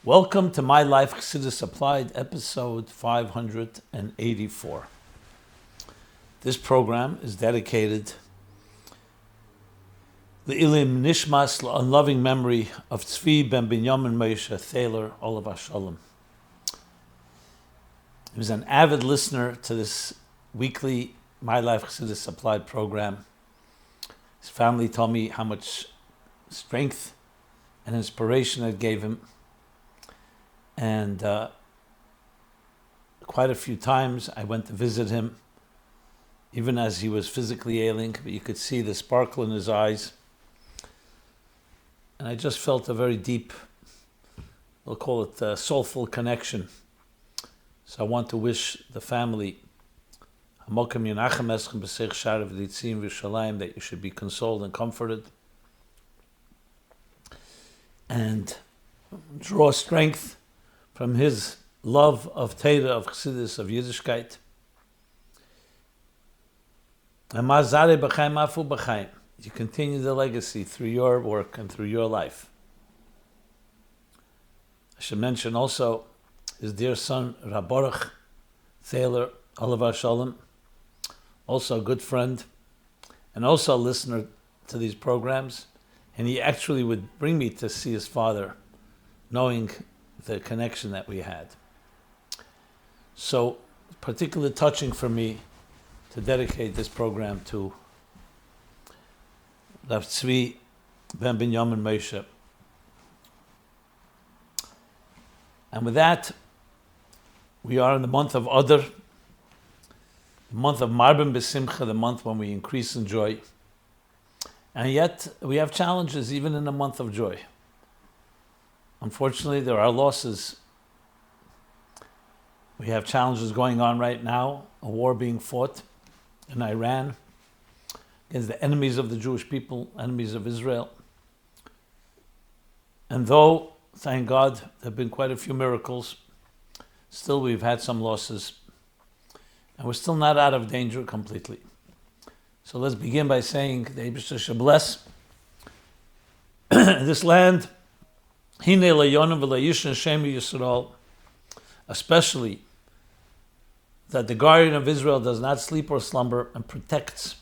Welcome to My Life Chassidus Applied, episode 584. This program is dedicated the Ilim Nishmas, unloving memory of Tzvi ben Binyamin Moshe Thaler, Olav Shalom. He was an avid listener to this weekly My Life Chassidus Applied program. His family told me how much strength and inspiration it gave him. And quite a few times I went to visit him, even as he was physically ailing, but you could see the sparkle in his eyes. And I just felt a very deep, we'll call it a soulful connection. So I want to wish the family that you should be consoled and comforted, and draw strength from his love of Torah, of Chassidus, of Yiddishkeit. And mazal b'chaim afu b'chaim. You continue the legacy through your work and through your life. I should mention also his dear son, Rabbi Thaler, Olav Shalom, also a good friend, and also a listener to these programs. And he actually would bring me to see his father, knowing the connection that we had. So, particularly touching for me to dedicate this program to Rav Tzvi ben Binyamin Moshe. And with that, we are in the month of Adar, the month of Marbim B'Simcha, the month when we increase in joy. And yet, we have challenges even in the month of joy. Unfortunately, there are losses. We have challenges going on right now, a war being fought in Iran against the enemies of the Jewish people, enemies of Israel. And though, thank God, there have been quite a few miracles, still we've had some losses, and we're still not out of danger completely. So let's begin by saying the Eibishter should bless this land, especially that the guardian of Israel does not sleep or slumber and protects,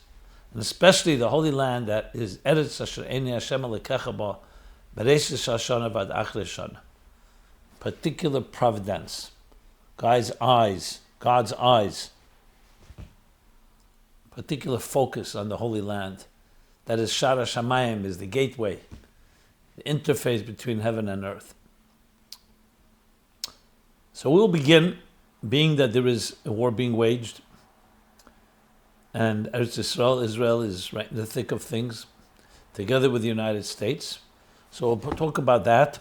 and especially the Holy Land that is Eretz Asher Eini Hashem Elokecha Ba Bereishis Hashana Vad Achre Shana. Particular providence, God's eyes, particular focus on the Holy Land. That is Shara Shamayim, is the gateway, the interface between heaven and earth. So we'll begin, being that there is a war being waged, and Israel is right in the thick of things, together with the United States. So we'll talk about that.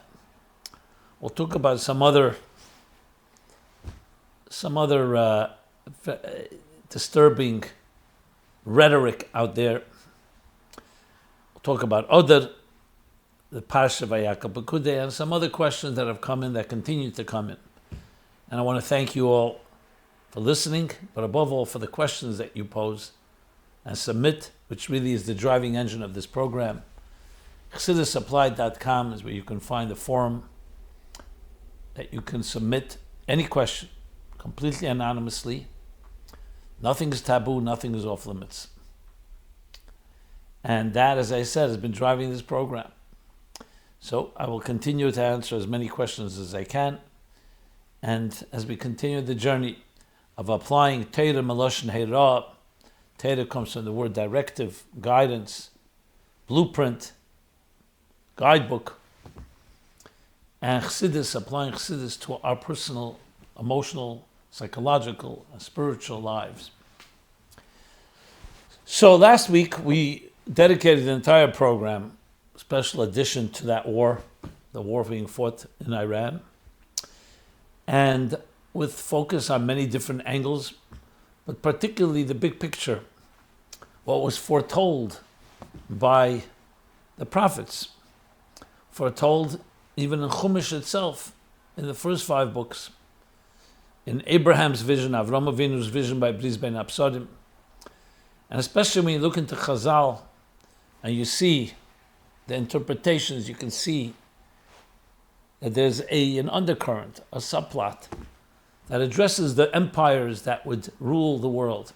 We'll talk about some other disturbing rhetoric out there. We'll talk about Adar, the Persia, Vayakhel-Pikudei, and some other questions that have come in, that continue to come in. And I want to thank you all for listening, but above all for the questions that you pose and submit, which really is the driving engine of this program. ChassidusApplied.com is where you can find a forum that you can submit any question completely anonymously. Nothing is taboo, nothing is off limits. And that, as I said, has been driving this program. So I will continue to answer as many questions as I can. And as we continue the journey of applying Torah Meloshen Heira, Torah comes from the word directive, guidance, blueprint, guidebook, and Chassidus, applying Chassidus to our personal, emotional, psychological, and spiritual lives. So last week we dedicated the entire program, special addition to that war, the war being fought in Iran, and with focus on many different angles, but particularly the big picture, what was foretold by the prophets, foretold even in Chumash itself, in the first 5 books, in Abraham's vision, Avram Avinu's vision by Bris Ben Absadim, and especially when you look into Chazal and you see the interpretations, you can see that there's an undercurrent, a subplot, that addresses the empires that would rule the world.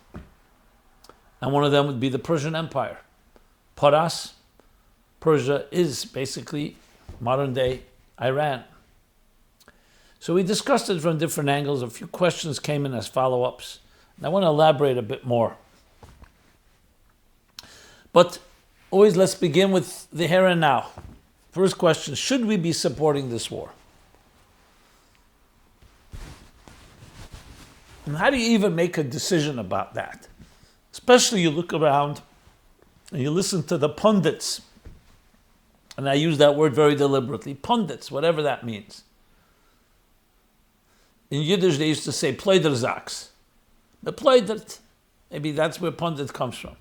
And one of them would be the Persian Empire. Paras, Persia, is basically modern-day Iran. So we discussed it from different angles. A few questions came in as follow-ups. And I want to elaborate a bit more. But always let's begin with the here and now. First question, should we be supporting this war? And how do you even make a decision about that? Especially you look around and you listen to the pundits. And I use that word very deliberately. Pundits, whatever that means. In Yiddish, they used to say Pleiderzaks. The Pleidert, maybe that's where pundit comes from.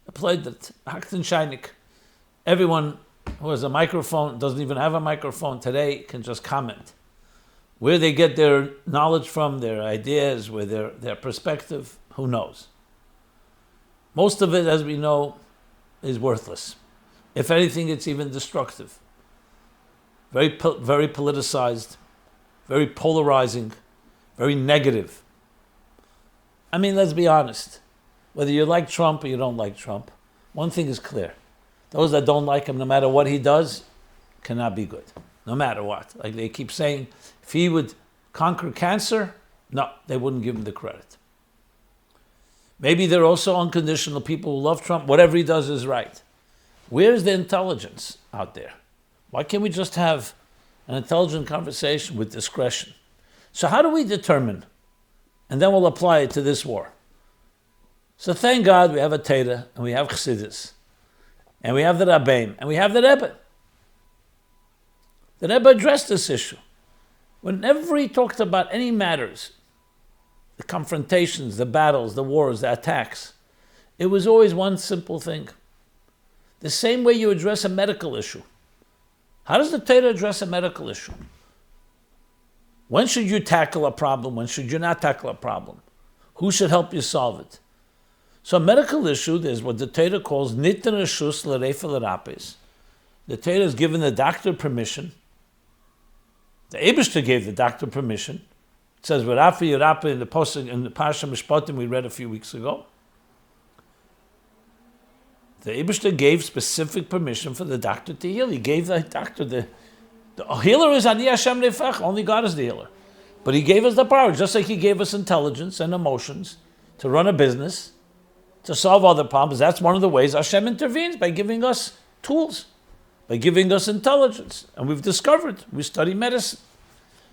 The Pleidert, Haktenscheinig. Everyone who has a microphone, doesn't even have a microphone today, can just comment. Where they get their knowledge from, their ideas, where their perspective, who knows? Most of it, as we know, is worthless. If anything, it's even destructive. Very politicized, very polarizing, very negative. I mean, let's be honest. Whether you like Trump or you don't like Trump, one thing is clear. Those that don't like him, no matter what he does, cannot be good. No matter what. Like they keep saying, if he would conquer cancer, no, they wouldn't give him the credit. Maybe there are also unconditional people who love Trump. Whatever he does is right. Where's the intelligence out there? Why can't we just have an intelligent conversation with discretion? So how do we determine? And then we'll apply it to this war. So thank God we have a Torah, and we have Chassidus, and we have the Rabbeim, and we have the Rebbe. The Rebbe addressed this issue. Whenever he talked about any matters, the confrontations, the battles, the wars, the attacks, it was always one simple thing. The same way you address a medical issue. How does the Torah address a medical issue? When should you tackle a problem? When should you not tackle a problem? Who should help you solve it? So a medical issue, there's what the Torah calls nitin reshus l'refa l'rapes. The Torah has given the doctor permission. The Eibishter gave the doctor permission. It says, "V'rafi yirapeh" in the posuk in the Parsha Mishpatim we read a few weeks ago. The Eibishter gave specific permission for the doctor to heal. He gave the doctor the healer is Ani Hashem Nefech. Only God is the healer. But he gave us the power, just like he gave us intelligence and emotions to run a business, to solve other problems. That's one of the ways Hashem intervenes, by giving us tools, by giving us intelligence. And we've discovered, we study medicine.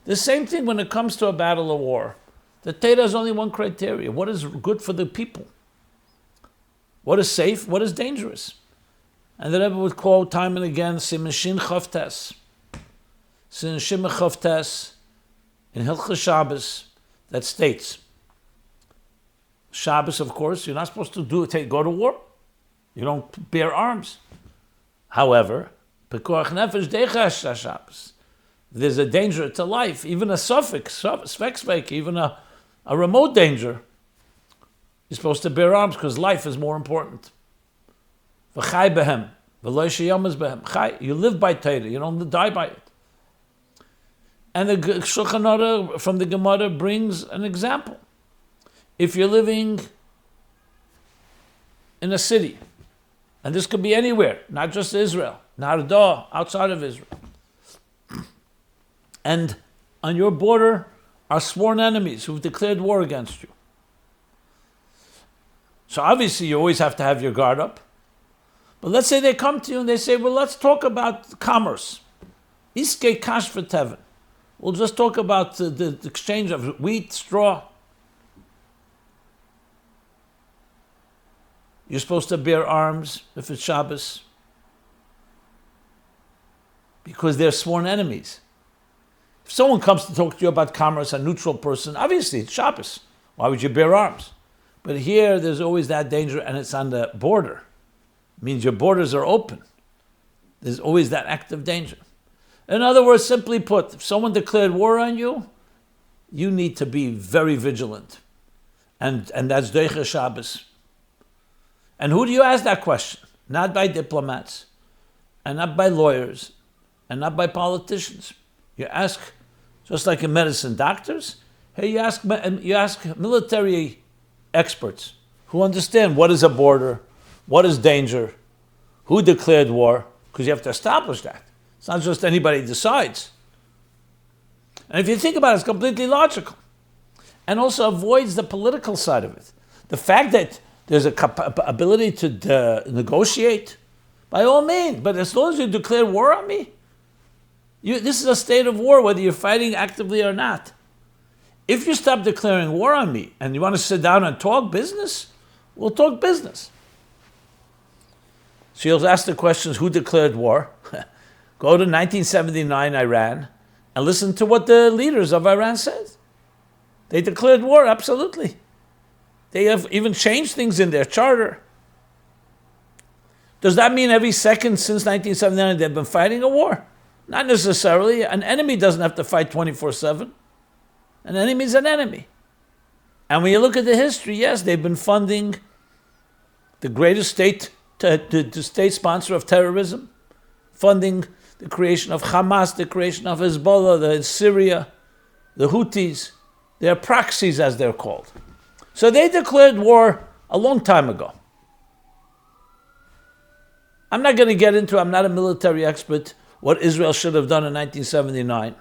The same thing when it comes to a battle or war. The Torah has only one criteria. What is good for the people? What is safe? What is dangerous? And the Rebbe would quote time and again, Siman Shin Chavtes. Siman Shin Chavtes in Hilchos Shabbos that states, Shabbos, of course, you're not supposed to go to war. You don't bear arms. However, Pekuach Nefesh Deichash Shabbos. There's a danger to life, even a suffix, even a remote danger. You're supposed to bear arms because life is more important. V'chai behem, v'lo sheyamaz behem. Chai, you live by Torah, you don't die by it. And the Shulchan Aruch from the Gemara brings an example. If you're living in a city, and this could be anywhere, not just Israel, Adar, outside of Israel, and on your border are sworn enemies who've declared war against you. So obviously you always have to have your guard up. But let's say they come to you and they say, well, let's talk about commerce. Iske kash v'teven. We'll just talk about the exchange of wheat, straw. You're supposed to bear arms if it's Shabbos, because they're sworn enemies. If someone comes to talk to you about commerce, a neutral person, obviously it's Shabbos. Why would you bear arms? But here there's always that danger, and it's on the border. It means your borders are open. There's always that active danger. In other words, simply put, if someone declared war on you, you need to be very vigilant. And that's Deicha Shabbos. And who do you ask that question? Not by diplomats, and not by lawyers, and not by politicians. You ask, just like in medicine, doctors. Hey, you ask military experts who understand what is a border, what is danger, who declared war, because you have to establish that. It's not just anybody decides. And if you think about it, it's completely logical. And also avoids the political side of it. The fact that there's a ability to negotiate, by all means, but as long as you declare war on me, this is a state of war, whether you're fighting actively or not. If you stop declaring war on me and you want to sit down and talk business, we'll talk business. So you'll ask the questions, who declared war? Go to 1979 Iran and listen to what the leaders of Iran said. They declared war, absolutely. They have even changed things in their charter. Does that mean every second since 1979 they've been fighting a war? Not necessarily. An enemy doesn't have to fight 24/7. An enemy is an enemy. And when you look at the history, yes, they've been funding the greatest state sponsor of terrorism, funding the creation of Hamas, the creation of Hezbollah, in Syria, the Houthis. They're proxies, as they're called. So they declared war a long time ago. I'm not going to get into, I'm not a military expert, what Israel should have done in 1979.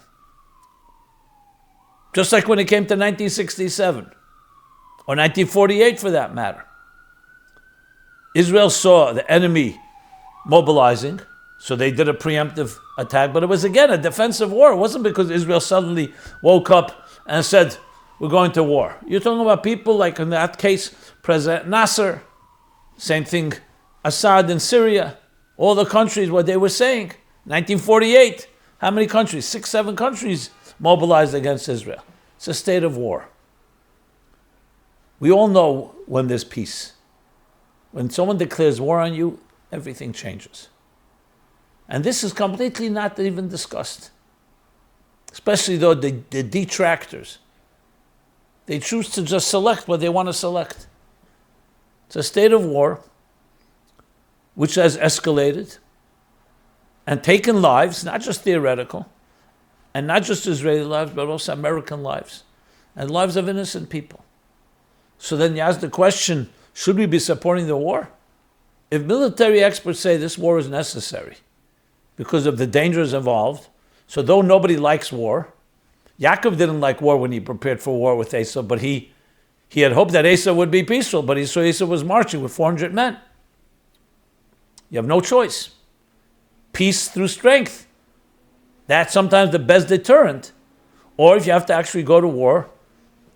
Just like when it came to 1967, or 1948 for that matter. Israel saw the enemy mobilizing, so they did a preemptive attack, but it was again a defensive war. It wasn't because Israel suddenly woke up and said, we're going to war. You're talking about people like, in that case, President Nasser, same thing, Assad in Syria, all the countries, what they were saying. 1948, how many countries? 6, 7 countries mobilized against Israel. It's a state of war. We all know when there's peace. When someone declares war on you, everything changes. And this is completely not even discussed. Especially though the detractors. They choose to just select what they want to select. It's a state of war which has escalated and taken lives, not just theoretical, and not just Israeli lives, but also American lives, and lives of innocent people. So then you ask the question, should we be supporting the war? If military experts say this war is necessary because of the dangers involved, so though nobody likes war, Yaakov didn't like war when he prepared for war with Esau, but he had hoped that Esau would be peaceful, but he saw Esau was marching with 400 men. You have no choice. Peace through strength. That's sometimes the best deterrent. Or if you have to actually go to war,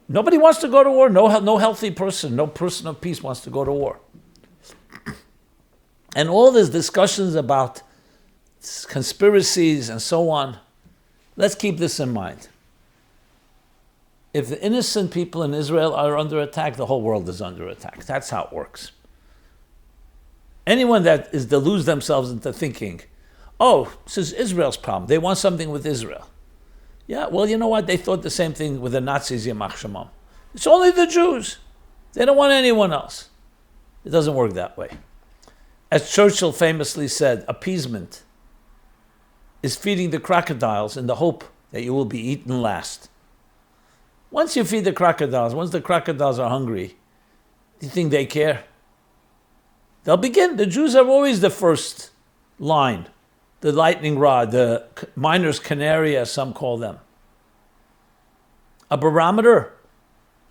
nobody wants to go to war. No healthy person, no person of peace wants to go to war. And all these discussions about conspiracies and so on, let's keep this in mind. If the innocent people in Israel are under attack, the whole world is under attack. That's how it works. Anyone that is deludes themselves into thinking, oh, this is Israel's problem. They want something with Israel. Yeah, well, you know what? They thought the same thing with the Nazis, Yamach Shemam. It's only the Jews. They don't want anyone else. It doesn't work that way. As Churchill famously said, appeasement is feeding the crocodiles in the hope that you will be eaten last. Once you feed the crocodiles, once the crocodiles are hungry, do you think they care? They'll begin. The Jews are always the first line, the lightning rod, the miner's canary, as some call them. A barometer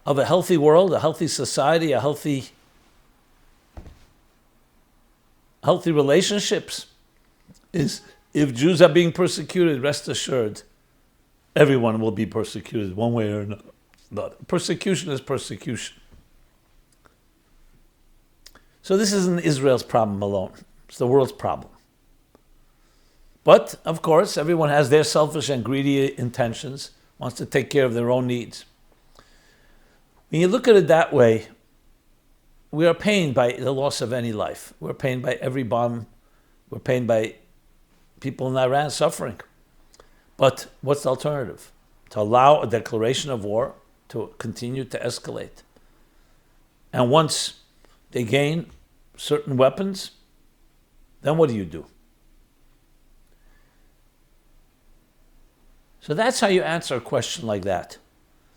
of a healthy world, a healthy society, a healthy relationships is if Jews are being persecuted, rest assured, everyone will be persecuted one way or another. Persecution is persecution. So this isn't Israel's problem alone. It's the world's problem. But, of course, everyone has their selfish and greedy intentions, wants to take care of their own needs. When you look at it that way, we are pained by the loss of any life. We're pained by every bomb. We're pained by people in Iran suffering. But what's the alternative? To allow a declaration of war to continue to escalate. And once they gain certain weapons, then what do you do? So that's how you answer a question like that.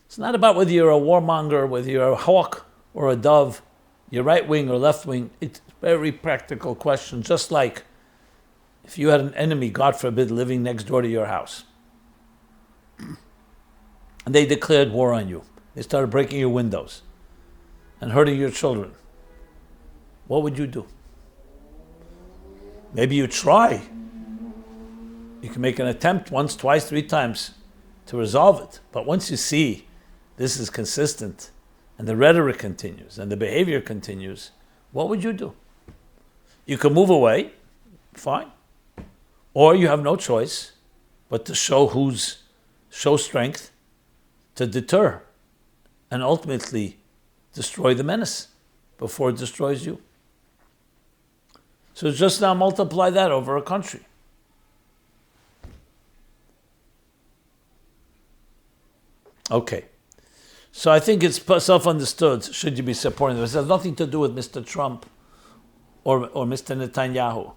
It's not about whether you're a warmonger, whether you're a hawk or a dove, you're right wing or left wing. It's a very practical question, just like if you had an enemy, God forbid, living next door to your house, and they declared war on you. They started breaking your windows and hurting your children. What would you do? Maybe you try. You can make an attempt once, twice, 3 times to resolve it. But once you see this is consistent and the rhetoric continues and the behavior continues, what would you do? You can move away, fine. Or you have no choice but to show strength to deter and ultimately destroy the menace before it destroys you. So just now multiply that over a country. Okay. So I think it's self-understood, should you be supporting this. It has nothing to do with Mr. Trump or Mr. Netanyahu.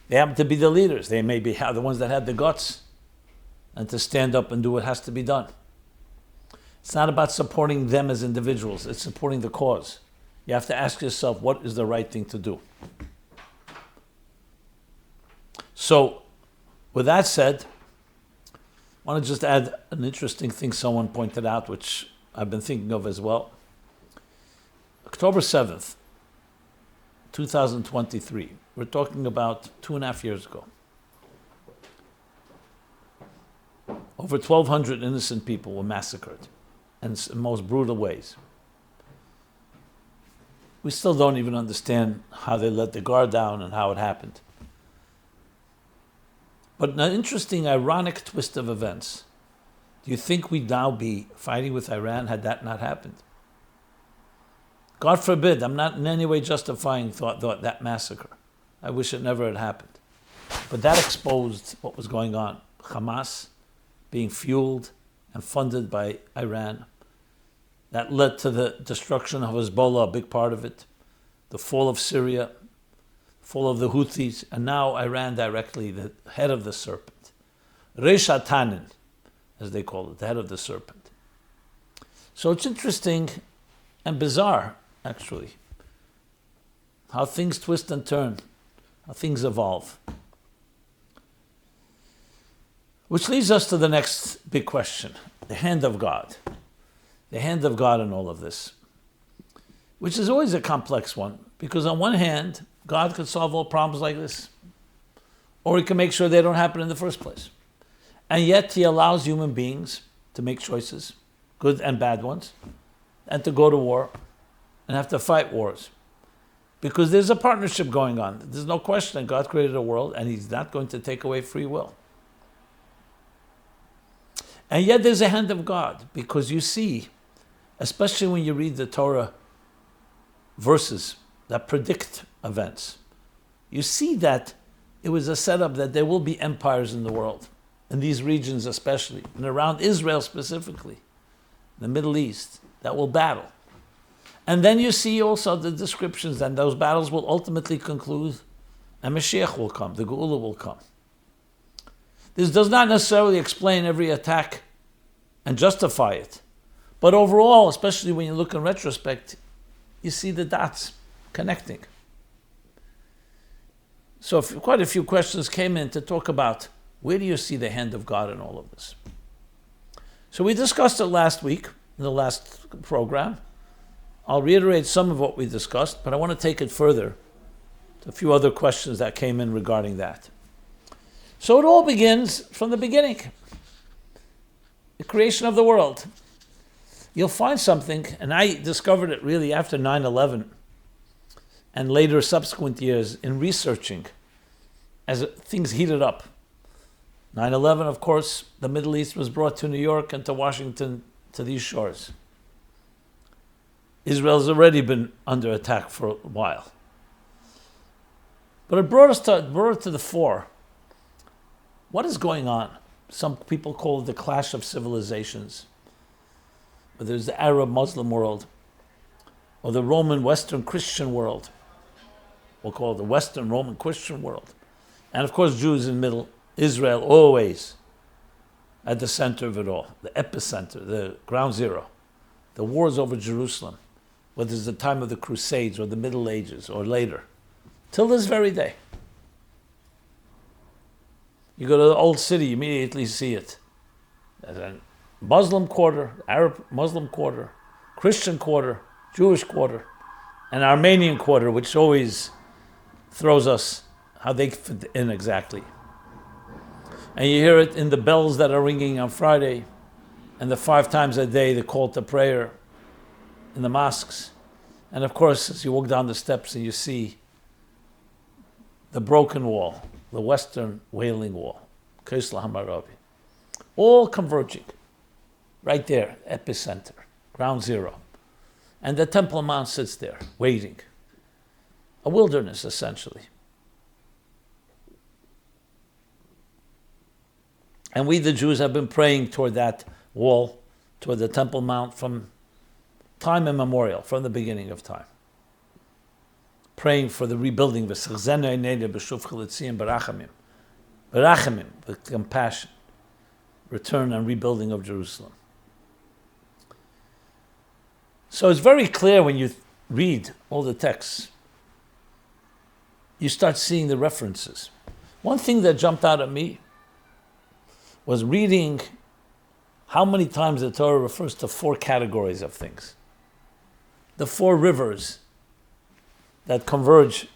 They happen to be the leaders. They may be the ones that had the guts and to stand up and do what has to be done. It's not about supporting them as individuals. It's supporting the cause. You have to ask yourself, what is the right thing to do? So, with that said, I want to just add an interesting thing someone pointed out, which I've been thinking of as well. October 7th, 2023. We're talking about 2.5 years ago. Over 1,200 innocent people were massacred in most brutal ways. We still don't even understand how they let the guard down and how it happened. But an interesting, ironic twist of events. Do you think we'd now be fighting with Iran had that not happened? God forbid, I'm not in any way justifying that massacre. I wish it never had happened. But that exposed what was going on. Hamas being fueled and funded by Iran. That led to the destruction of Hezbollah, a big part of it. The fall of Syria, fall of the Houthis, and now Iran directly, the head of the serpent. Resh Hatanin, as they call it, the head of the serpent. So it's interesting and bizarre, actually, how things twist and turn, how things evolve. Which leads us to the next big question, the hand of God. The hand of God in all of this, which is always a complex one, because on one hand, God could solve all problems like this, or he can make sure they don't happen in the first place. And yet he allows human beings to make choices, good and bad ones, and to go to war and have to fight wars. Because there's a partnership going on. There's no question that God created a world and he's not going to take away free will. And yet there's a hand of God, because you see, especially when you read the Torah verses that predict events, you see that it was a setup that there will be empires in the world, in these regions especially, and around Israel specifically, the Middle East, that will battle. And then you see also the descriptions, and those battles will ultimately conclude, and Mashiach will come, the Geulah will come. This does not necessarily explain every attack and justify it. But overall, especially when you look in retrospect, you see the dots connecting. So quite a few questions came in to talk about, where do you see the hand of God in all of this? So we discussed it last week, in the last program. I'll reiterate some of what we discussed, but I want to take it further to a few other questions that came in regarding that. So it all begins from the beginning. The creation of the world. You'll find something, and I discovered it really after 9/11 and later subsequent years in researching as things heated up. 9/11, of course, the Middle East was brought to New York and to Washington, to these shores. Israel's already been under attack for a while. But it brought it to the fore. What is going on? Some people call it the clash of civilizations. But there's the Arab Muslim world, or the Roman Western Christian world. We'll call it the Western Roman Christian world. And of course, Jews in Middle Israel always at the center of it all, the epicenter, the ground zero. The wars over Jerusalem, whether it's the time of the Crusades or the Middle Ages or later, till this very day. You go to the old city, you immediately see it. There's a Muslim quarter, Arab Muslim quarter, Christian quarter, Jewish quarter, and Armenian quarter, which always throws us how they fit in exactly. And you hear it in the bells that are ringing on Friday, and the 5 times a day the call to prayer in the mosques. And of course, as you walk down the steps and you see the broken wall, the Western Wailing Wall, Geulah Hamaravi, all converging right there, epicenter, ground zero. And the Temple Mount sits there, waiting. A wilderness, essentially. And we, the Jews, have been praying toward that wall, toward the Temple Mount from time immemorial, from the beginning of time. Praying for the rebuilding, with compassion, return and rebuilding of Jerusalem. So it's very clear when you read all the texts, you start seeing the references. One thing that jumped out at me was reading how many times the Torah refers to 4 categories of things. The 4 rivers that converge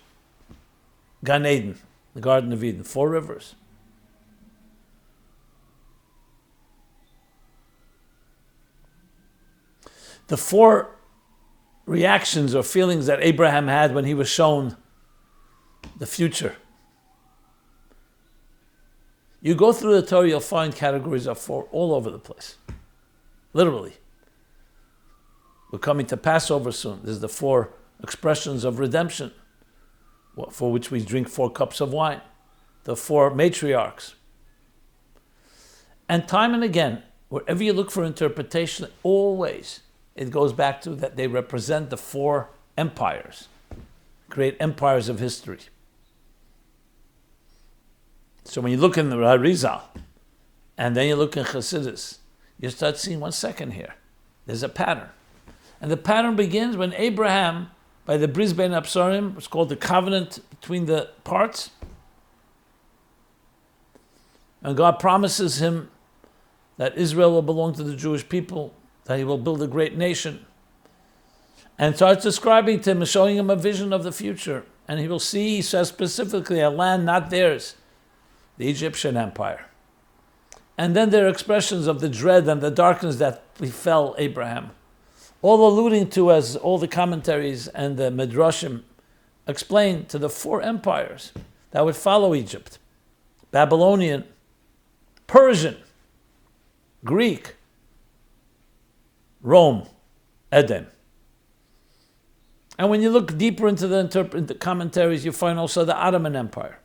Gan Eden, the Garden of Eden, 4 rivers. The 4 reactions or feelings that Abraham had when he was shown the future. You go through the Torah, you'll find categories of 4 all over the place. Literally. We're coming to Passover soon. There's the 4 expressions of redemption, for which we drink 4 cups of wine. The 4 matriarchs. And time and again, wherever you look for interpretation, always it goes back to that they represent the 4 empires, great empires of history. So when you look in the Arizal, and then you look in Chassidus, you start seeing, 1 second here. There's a pattern. And the pattern begins when Abraham, by the Bris Bein Absarim, it's called the covenant between the parts, and God promises him that Israel will belong to the Jewish people, that he will build a great nation, and starts describing to him and showing him a vision of the future. And he will see, he says specifically, a land not theirs, the Egyptian Empire. And then there are expressions of the dread and the darkness that befell Abraham, all alluding to, as all the commentaries and the Midrashim explain, to the 4 empires that would follow Egypt: Babylonian, Persian, Greek, Rome, Edom. And when you look deeper into the commentaries, you find also the Ottoman Empire.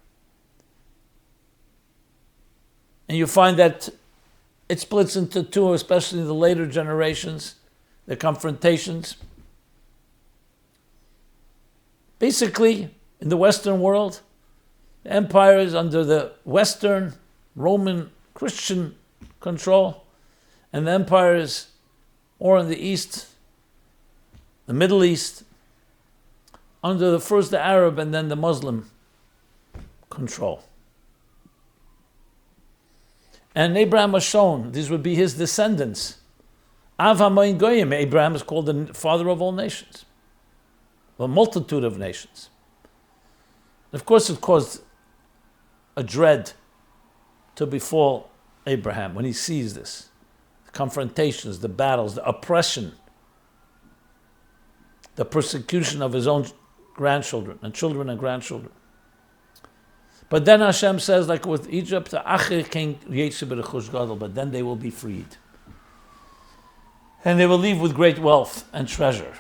And you find that it splits into 2, especially in the later generations, the confrontations. Basically, in the Western world, the empire is under the Western Roman Christian control, and the empires, or in the East, the Middle East, under first the Arab and then the Muslim control. And Abraham was shown these would be his descendants. Av HaMoin Goyim, Abraham is called the father of all nations, a multitude of nations. Of course, it caused a dread to befall Abraham when he sees this. The confrontations, the battles, the oppression, the persecution of his own grandchildren and children and grandchildren. But then Hashem says, like with Egypt, but then they will be freed. And they will leave with great wealth and treasure,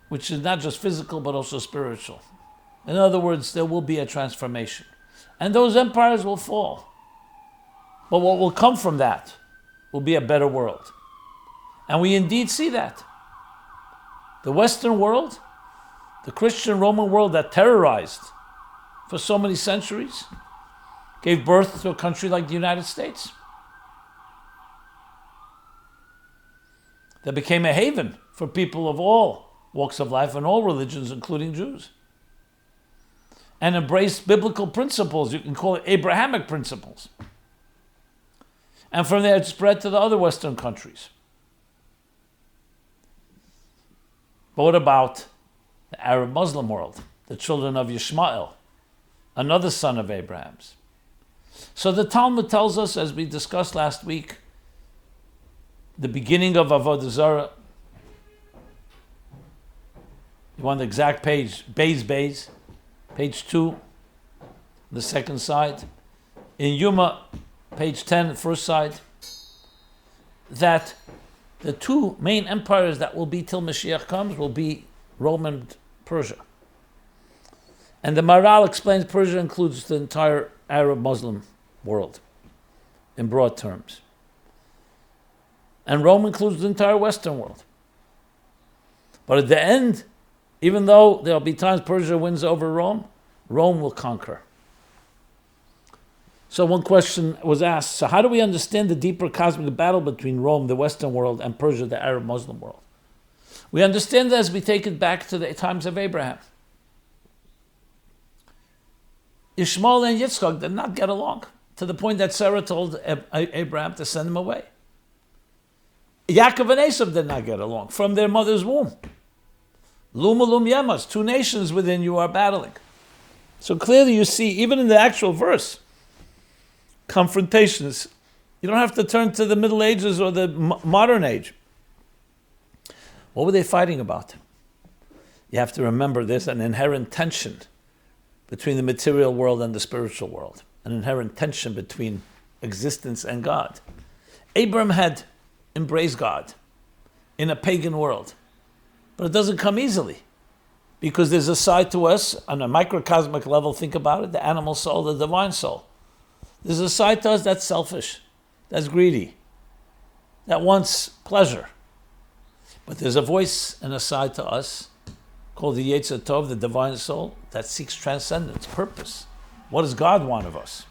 which is not just physical, but also spiritual. In other words, there will be a transformation. And those empires will fall. But what will come from that will be a better world. And we indeed see that. The Western world, the Christian Roman world that terrorized for so many centuries, gave birth to a country like the United States. that became a haven for people of all walks of life and all religions, including Jews, and embraced biblical principles. You can call it Abrahamic principles. And from there it spread to the other Western countries. But what about the Arab Muslim world, the children of Yishmael, another son of Abraham's? So the Talmud tells us, as we discussed last week, the beginning of Avodah Zarah. You want the exact page? Beis, page 2, the second side. In Yuma, page 10, the first side. That the two main empires that will be till Mashiach comes will be Rome and Persia. And the Maral explains Persia includes the entire Arab Muslim world in broad terms. And Rome includes the entire Western world. But at the end, even though there'll be times Persia wins over Rome, Rome will conquer. So one question was asked, so how do we understand the deeper cosmic battle between Rome, the Western world, and Persia, the Arab Muslim world? We understand that as we take it back to the times of Abraham. Ishmael and Yitzchak did not get along, to the point that Sarah told Abraham to send him away. Yaakov and Esav did not get along from their mother's womb. Lum Yemas, two nations within you are battling. So clearly you see, even in the actual verse, confrontations. You don't have to turn to the Middle Ages or the modern age. What were they fighting about? You have to remember there's an inherent tension between the material world and the spiritual world, an inherent tension between existence and God. Abraham had embraced God in a pagan world, but it doesn't come easily because there's a side to us on a microcosmic level. Think about it, the animal soul, the divine soul. There's a side to us that's selfish, that's greedy, that wants pleasure. But there's a voice and a side to us called the Yetzer Tov, the divine soul, that seeks transcendence, purpose. What does God want of us?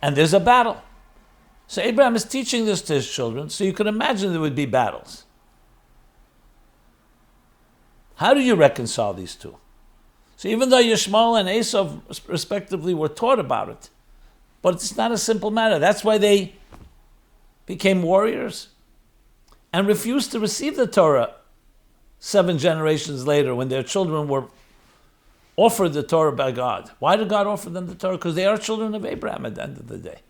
And there's a battle. So Abraham is teaching this to his children, so you can imagine there would be battles. How do you reconcile these two? So even though Yishmael and Esav respectively were taught about it, but it's not a simple matter. That's why they became warriors and refused to receive the Torah 7 generations later when their children were offered the Torah by God. Why did God offer them the Torah? Because they are children of Abraham at the end of the day.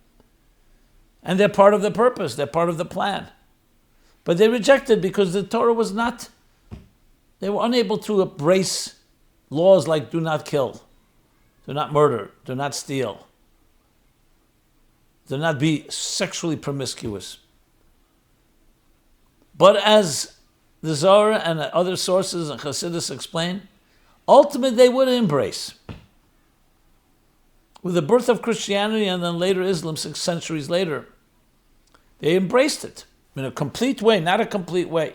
And they're part of the purpose, they're part of the plan. But they rejected because the Torah was not, they were unable to embrace laws like do not kill, do not murder, do not steal, do not be sexually promiscuous. But as the Zohar and other sources and Chassidus explain, ultimately they would embrace. With the birth of Christianity and then later Islam 6 centuries later, they embraced it in a complete way, not a complete way.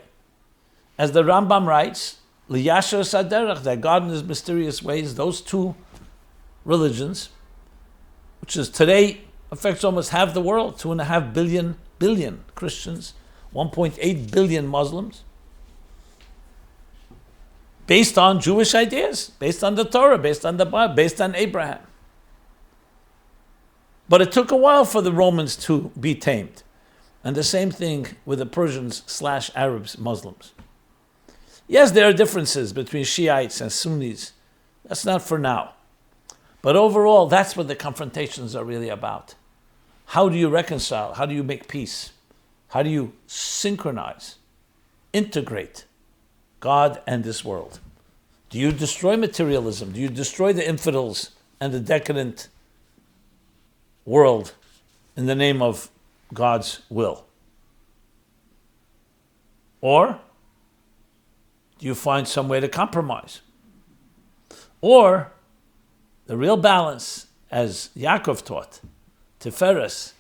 As the Rambam writes, Liyasher Saderach, that God in his mysterious ways, those two religions, which is today affects almost half the world, 2.5 billion Christians, 1.8 billion Muslims, based on Jewish ideas, based on the Torah, based on the Bible, based on Abraham. But it took a while for the Romans to be tamed. And the same thing with the Persians/Arabs, Muslims. Yes, there are differences between Shiites and Sunnis. That's not for now. But overall, that's what the confrontations are really about. How do you reconcile? How do you make peace? How do you synchronize, integrate God and this world? Do you destroy materialism? Do you destroy the infidels and the decadent world in the name of God's will? Or do you find some way to compromise? Or the real balance, as Yaakov taught, Tiferes,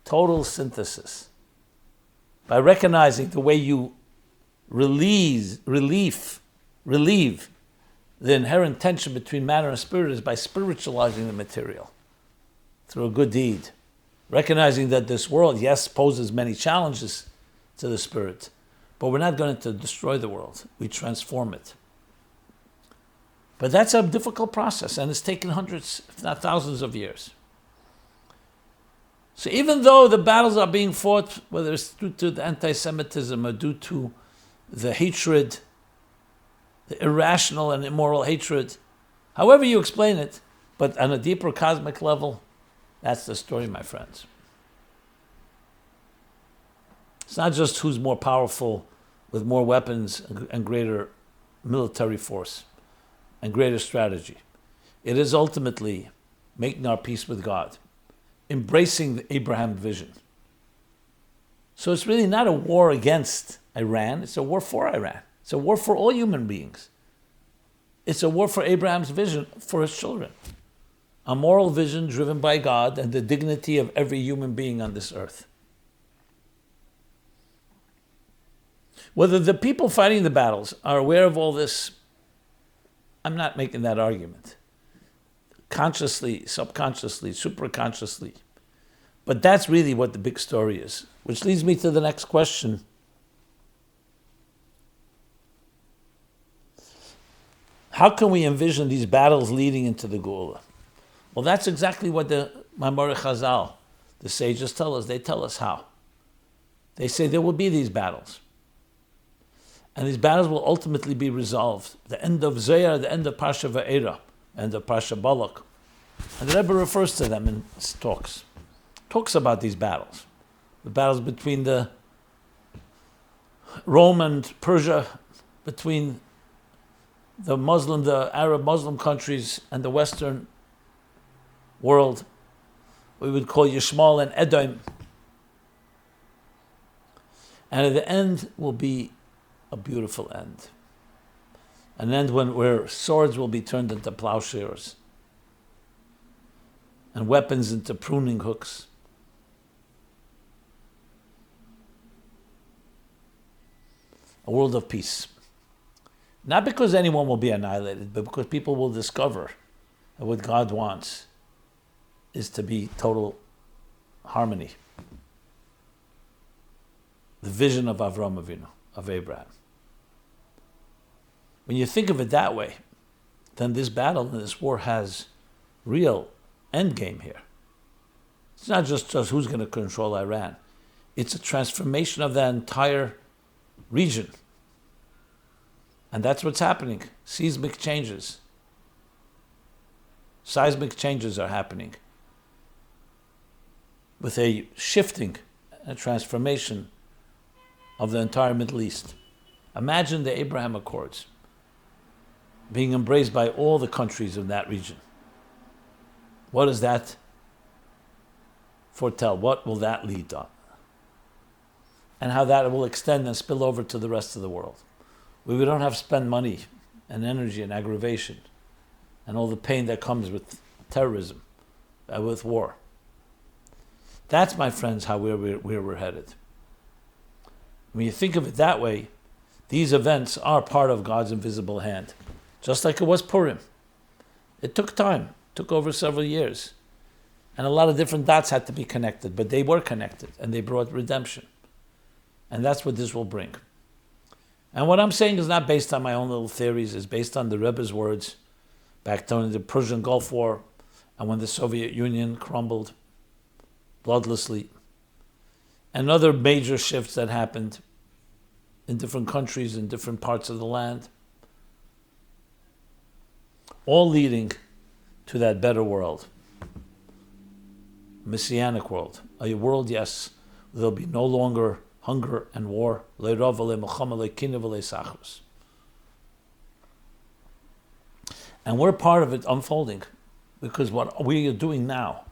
total synthesis. By recognizing the way you relieve the inherent tension between matter and spirit is by spiritualizing the material through a good deed. Recognizing that this world, yes, poses many challenges to the spirit, but But we're not going to destroy the world. We transform it. But that's a difficult process, and it's taken hundreds, if not thousands of years. So even though the battles are being fought, whether it's due to the anti-Semitism or due to the hatred, the irrational and immoral hatred, however you explain it, but on a deeper cosmic level, that's the story, my friends. It's not just who's more powerful with more weapons and greater military force and greater strategy. It is ultimately making our peace with God, embracing the Abraham vision. So it's really not a war against Iran, it's a war for Iran. It's a war for all human beings. It's a war for Abraham's vision for his children. A moral vision driven by God and the dignity of every human being on this earth. Whether the people fighting the battles are aware of all this, I'm not making that argument. Consciously, subconsciously, superconsciously. But that's really what the big story is. Which leads me to the next question. How can we envision these battles leading into the Geulah? Well, that's exactly what the Ma'amorei Chazal, the sages, tell us. They tell us how. They say there will be these battles. And these battles will ultimately be resolved. The end of Zohar, the end of Parsha Va'era, end of Parsha Balak. And the Rebbe refers to them in his talks. Talks about these battles. The battles between the Rome and Persia, between the Arab Muslim countries and the Western world, we would call Yishmael and Edom. And at the end will be a beautiful end. An end where swords will be turned into plowshares and weapons into pruning hooks. A world of peace. Not because anyone will be annihilated, but because people will discover that what God wants is to be total harmony. The vision of Avram Avinu, of Abraham. When you think of it that way, then this battle and this war has real end game here. It's not just who's going to control Iran. It's a transformation of that entire region. And that's what's happening. Seismic changes are happening with a shifting, a transformation of the entire Middle East. Imagine the Abraham Accords being embraced by all the countries in that region. What does that foretell? What will that lead to? And how that will extend and spill over to the rest of the world. We don't have to spend money and energy and aggravation and all the pain that comes with terrorism, with war. That's, my friends, how we're headed. When you think of it that way, these events are part of God's invisible hand. Just like it was Purim. It took time. It took over several years. And a lot of different dots had to be connected, but they were connected, and they brought redemption. And that's what this will bring. And what I'm saying is not based on my own little theories, it's based on the Rebbe's words back during the Persian Gulf War and when the Soviet Union crumbled bloodlessly. And other major shifts that happened in different countries, in different parts of the land. All leading to that better world. Messianic world. A world, yes, there'll be no longer hunger and war. And we're part of it unfolding because what we are doing now,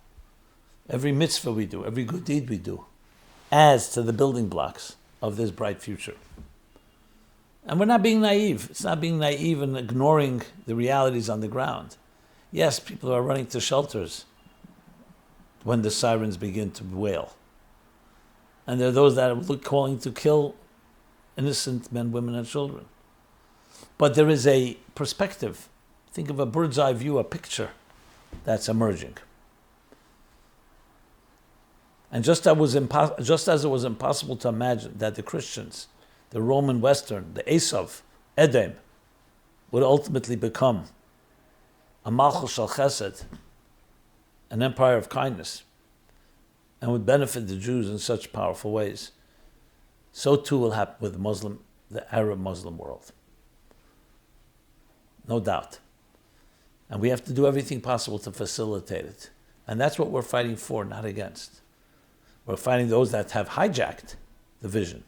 every mitzvah we do, every good deed we do, adds to the building blocks of this bright future. And we're not being naive. It's not being naive and ignoring the realities on the ground. Yes, people are running to shelters when the sirens begin to wail. And there are those that are calling to kill innocent men, women, and children. But there is a perspective. Think of a bird's eye view, a picture that's emerging. And just as it was impossible to imagine that the Christians, the Roman Western, the Esav, Edom, would ultimately become a Malchus Shal Chesed, an empire of kindness, and would benefit the Jews in such powerful ways, so too will happen with the Arab Muslim world. No doubt. And we have to do everything possible to facilitate it. And that's what we're fighting for, not against. We're fighting those that have hijacked the vision,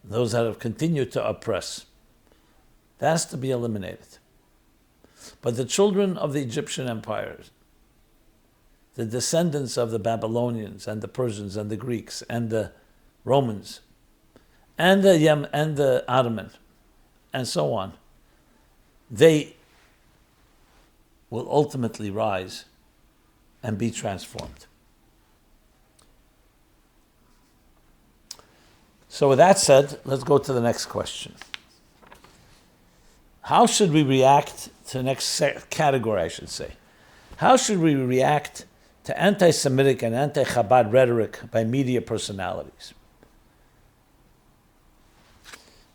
those that have continued to oppress. That has to be eliminated. But the children of the Egyptian empires, the descendants of the Babylonians and the Persians and the Greeks and the Romans and the Ottoman and so on, they will ultimately rise and be transformed. So with that said, let's go to the next question. How should we react to the next category, I should say? How should we react to anti-Semitic and anti-Chabad rhetoric by media personalities?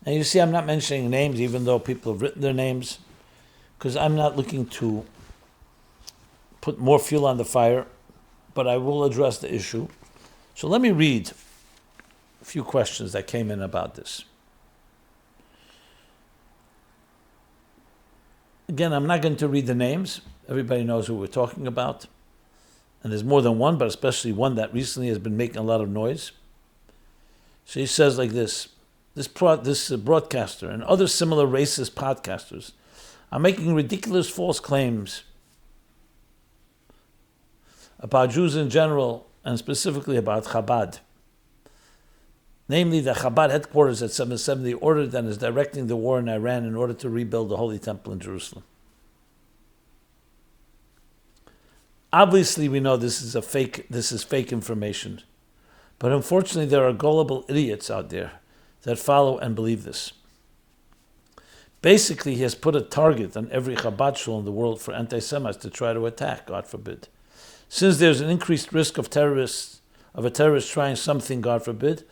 And you see, I'm not mentioning names, even though people have written their names, because I'm not looking to put more fuel on the fire, but I will address the issue. So let me read a few questions that came in about this. Again, I'm not going to read the names. Everybody knows who we're talking about. And there's more than one, but especially one that recently has been making a lot of noise. So he says like this broadcaster and other similar racist podcasters are making ridiculous false claims about Jews in general and specifically about Chabad. Namely, the Chabad headquarters at 770 ordered and is directing the war in Iran in order to rebuild the Holy Temple in Jerusalem. Obviously, we know this is fake information. But unfortunately, there are gullible idiots out there that follow and believe this. Basically, he has put a target on every Chabad shul in the world for anti-Semites to try to attack, God forbid. Since there's an increased risk of a terrorist trying something, God forbid,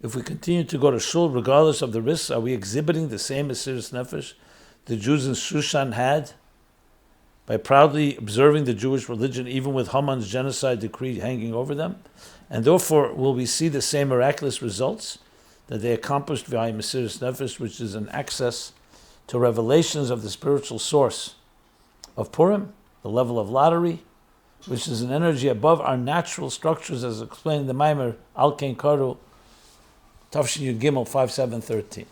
if we continue to go to shul, regardless of the risks, are we exhibiting the same Mesiras Nefesh the Jews in Shushan had by proudly observing the Jewish religion, even with Haman's genocide decree hanging over them? And therefore, will we see the same miraculous results that they accomplished via Mesiras Nefesh, which is an access to revelations of the spiritual source of Purim, the level of lottery, which is an energy above our natural structures, as explained in the Maimer Al Kein Karu, Tafshin Yud Gimel 5713.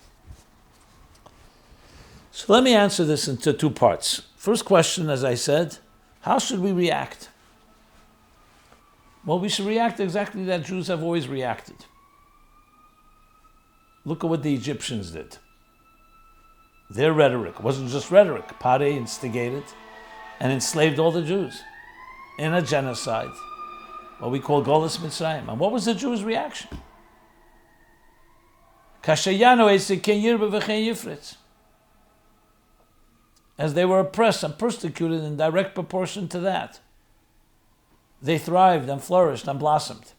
So let me answer this into two parts. First question, as I said, how should we react? Well, we should react exactly that Jews have always reacted. Look at what the Egyptians did. Their rhetoric wasn't just rhetoric. Pare instigated and enslaved all the Jews in a genocide, what we call Golus Mitzrayim. And what was the Jews' reaction? As they were oppressed and persecuted in direct proportion to that, they thrived and flourished and blossomed.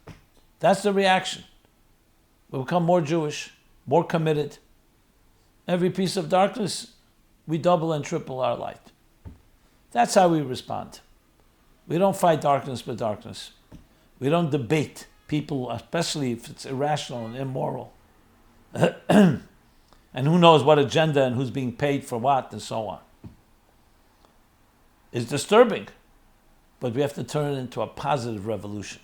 That's the reaction. We become more Jewish, more committed. Every piece of darkness, we double and triple our light. That's how we respond. We don't fight darkness with darkness. We don't debate people, especially if it's irrational and immoral. And who knows what agenda and who's being paid for what and so on. It's disturbing, but we have to turn it into a positive revolution.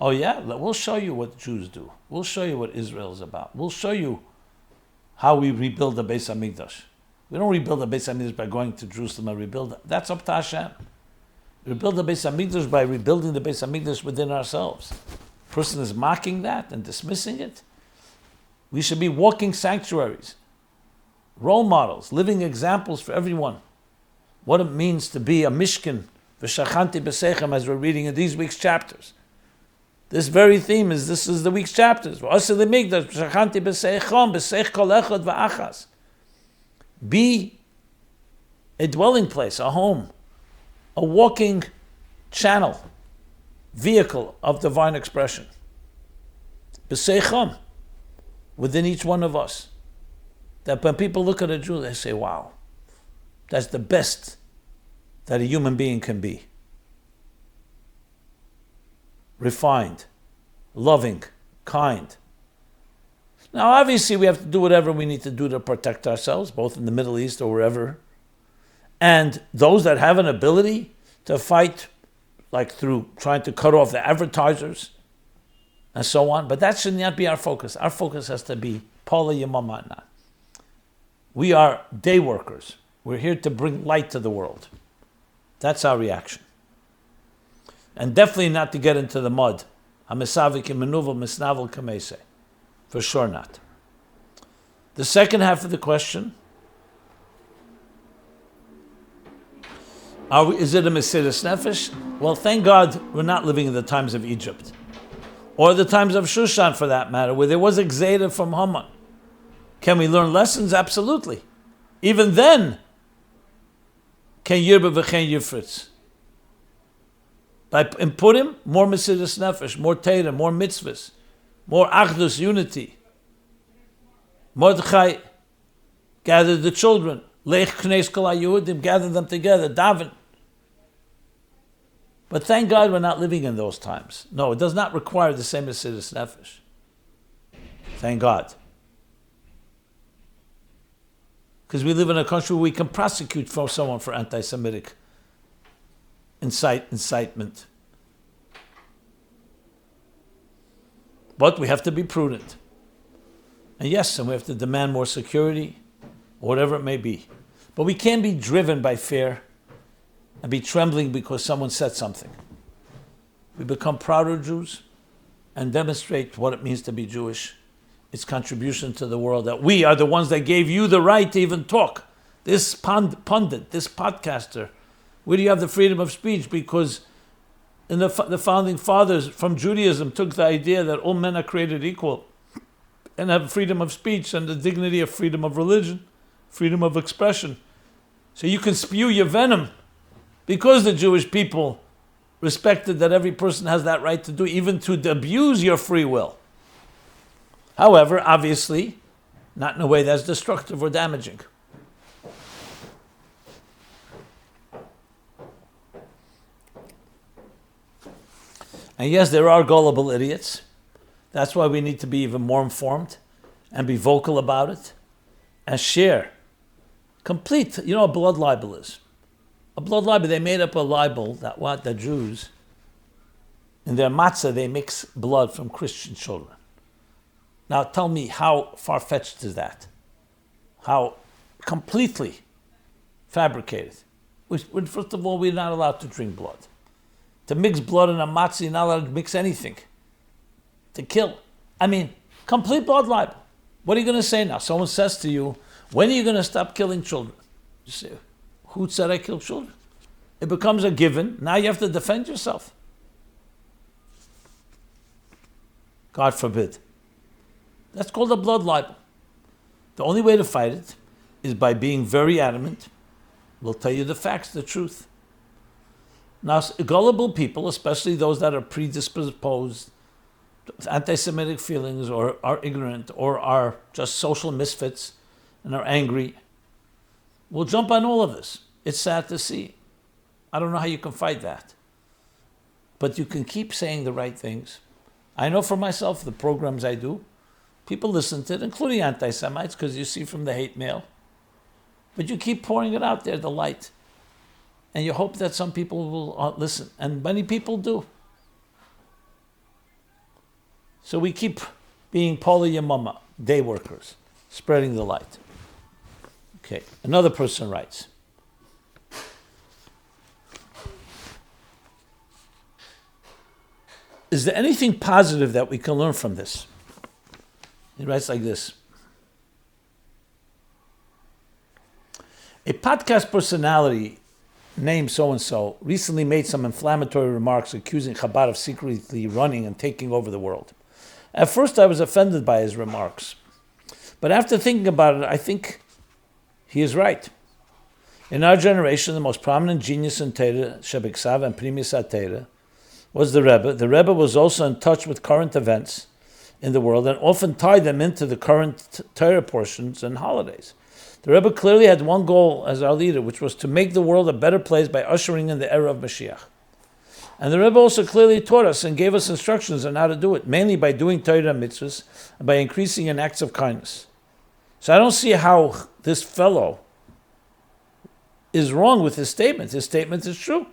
Oh yeah, we'll show you what Jews do. We'll show you what Israel is about. We'll show you how we rebuild the Beis HaMikdash. We don't rebuild the Beis HaMikdash by going to Jerusalem and rebuild it. That's up to Hashem. We rebuild the Beis HaMikdash by rebuilding the Beis HaMikdash within ourselves. A person is mocking that and dismissing it. We should be walking sanctuaries, role models, living examples for everyone. What it means to be a Mishkan, v'shachanti b'seichem, as we're reading in these week's chapters. This very theme this is the week's chapters. Be a dwelling place, a home, a walking channel, vehicle of divine expression. B'seicham. within each one of us. That when people look at a Jew, they say, wow, that's the best that a human being can be. Refined, loving, kind. Now, obviously, we have to do whatever we need to do to protect ourselves, both in the Middle East or wherever. And those that have an ability to fight, like through trying to cut off the advertisers and so on, but that should not be our focus. Our focus has to be Paula Yamamana. We are day workers. We're here to bring light to the world. That's our reaction. And definitely not to get into the mud. For sure not. The second half of the question, is it a Mesiras Nefesh? Well, thank God we're not living in the times of Egypt. Or the times of Shushan, for that matter, where there was a Gzeda from Haman. Can we learn lessons? Absolutely. Even then, Ken Yirba v'Chen Yifritz. By Purim, more Mesiras Nefesh, more Torah, more mitzvahs, more Achdus, unity. Mordechai gathered the children. Lech Knes Kol HaYehudim, gathered them together, daven. But thank God we're not living in those times. No, it does not require the same Mesiras Nefesh. Thank God. Because we live in a country where we can prosecute someone for anti-Semitic incitement. But we have to be prudent. And yes, and we have to demand more security, or whatever it may be. But we can't be driven by fear and be trembling because someone said something. We become prouder Jews and demonstrate what it means to be Jewish, its contribution to the world, that we are the ones that gave you the right to even talk. This pundit, this podcaster, where do you have the freedom of speech? Because in the founding fathers from Judaism took the idea that all men are created equal and have freedom of speech and the dignity of freedom of religion, freedom of expression. So you can spew your venom because the Jewish people respected that every person has that right to do, even to abuse your free will. However, obviously, not in a way that's destructive or damaging. And yes, there are gullible idiots. That's why we need to be even more informed and be vocal about it and share. Complete, you know what a blood libel is? A blood libel, they made up a libel that what the Jews, in their matzah, they mix blood from Christian children. Now tell me, how far-fetched is that? How completely fabricated. First of all, we're not allowed to drink blood. To mix blood in a matzah, you're not allowed to mix anything. To kill. I mean, complete blood libel. What are you going to say now? Someone says to you, when are you going to stop killing children? You say, who said I kill children? It becomes a given. Now you have to defend yourself. God forbid. That's called a blood libel. The only way to fight it is by being very adamant. We'll tell you the facts, the truth. Now, gullible people, especially those that are predisposed to anti-Semitic feelings or are ignorant or are just social misfits and are angry, will jump on all of this. It's sad to see. I don't know how you can fight that. But you can keep saying the right things. I know for myself, the programs I do, people listen to it, including anti-Semites, because you see from the hate mail. But you keep pouring it out there, the light. And you hope that some people will listen. And many people do. So we keep being Poli Yamama, day workers, spreading the light. Okay, another person writes. Is there anything positive that we can learn from this? He writes like this. A podcast personality named so-and-so recently made some inflammatory remarks accusing Chabad of secretly running and taking over the world. At first I was offended by his remarks. But after thinking about it, I think he is right. In our generation, the most prominent genius in Torah, Shebiksav and Primis HaTorah, was the Rebbe. The Rebbe was also in touch with current events in the world and often tied them into the current Torah portions and holidays. The Rebbe clearly had one goal as our leader, which was to make the world a better place by ushering in the era of Mashiach. And the Rebbe also clearly taught us and gave us instructions on how to do it, mainly by doing Torah mitzvahs and by increasing in acts of kindness. So I don't see how this fellow is wrong with his statement. His statement is true.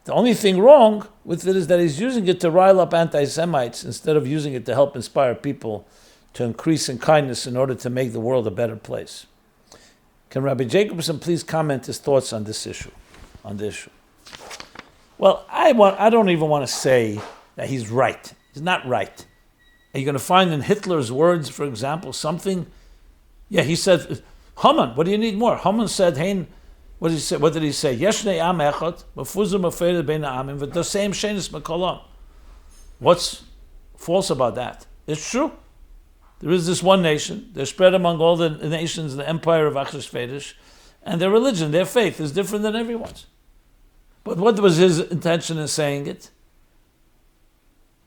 The only thing wrong with it is that he's using it to rile up anti-Semites instead of using it to help inspire people to increase in kindness in order to make the world a better place. Can Rabbi Jacobson please comment his thoughts on this issue? Well, I don't even want to say that he's right. He's not right. Are you going to find in Hitler's words, for example, something? Yeah, he said, Haman, what do you need more? Haman said, Hein, what did he say? Yeshnei am echad, mefuzim mefeired bein ha'amim, v'dosem shenis mekolam. What's false about that? It's true. There is this one nation. They're spread among all the nations in the empire of Achashverosh, and their religion, their faith, is different than everyone's. But what was his intention in saying it?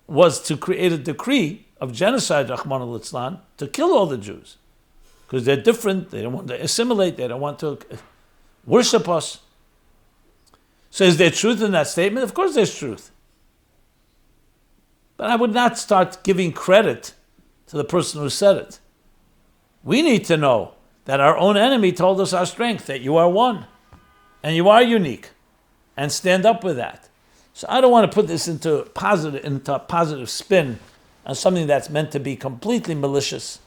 Was to create a decree of genocide, Rahman al-Islam, to kill all the Jews. Because they're different, they don't want to assimilate, they don't want to worship us. So is there truth in that statement? Of course there's truth. But I would not start giving credit to the person who said it. We need to know that our own enemy told us our strength, that you are one, and you are unique, and stand up with that. So I don't want to put this into a positive spin on something that's meant to be completely malicious,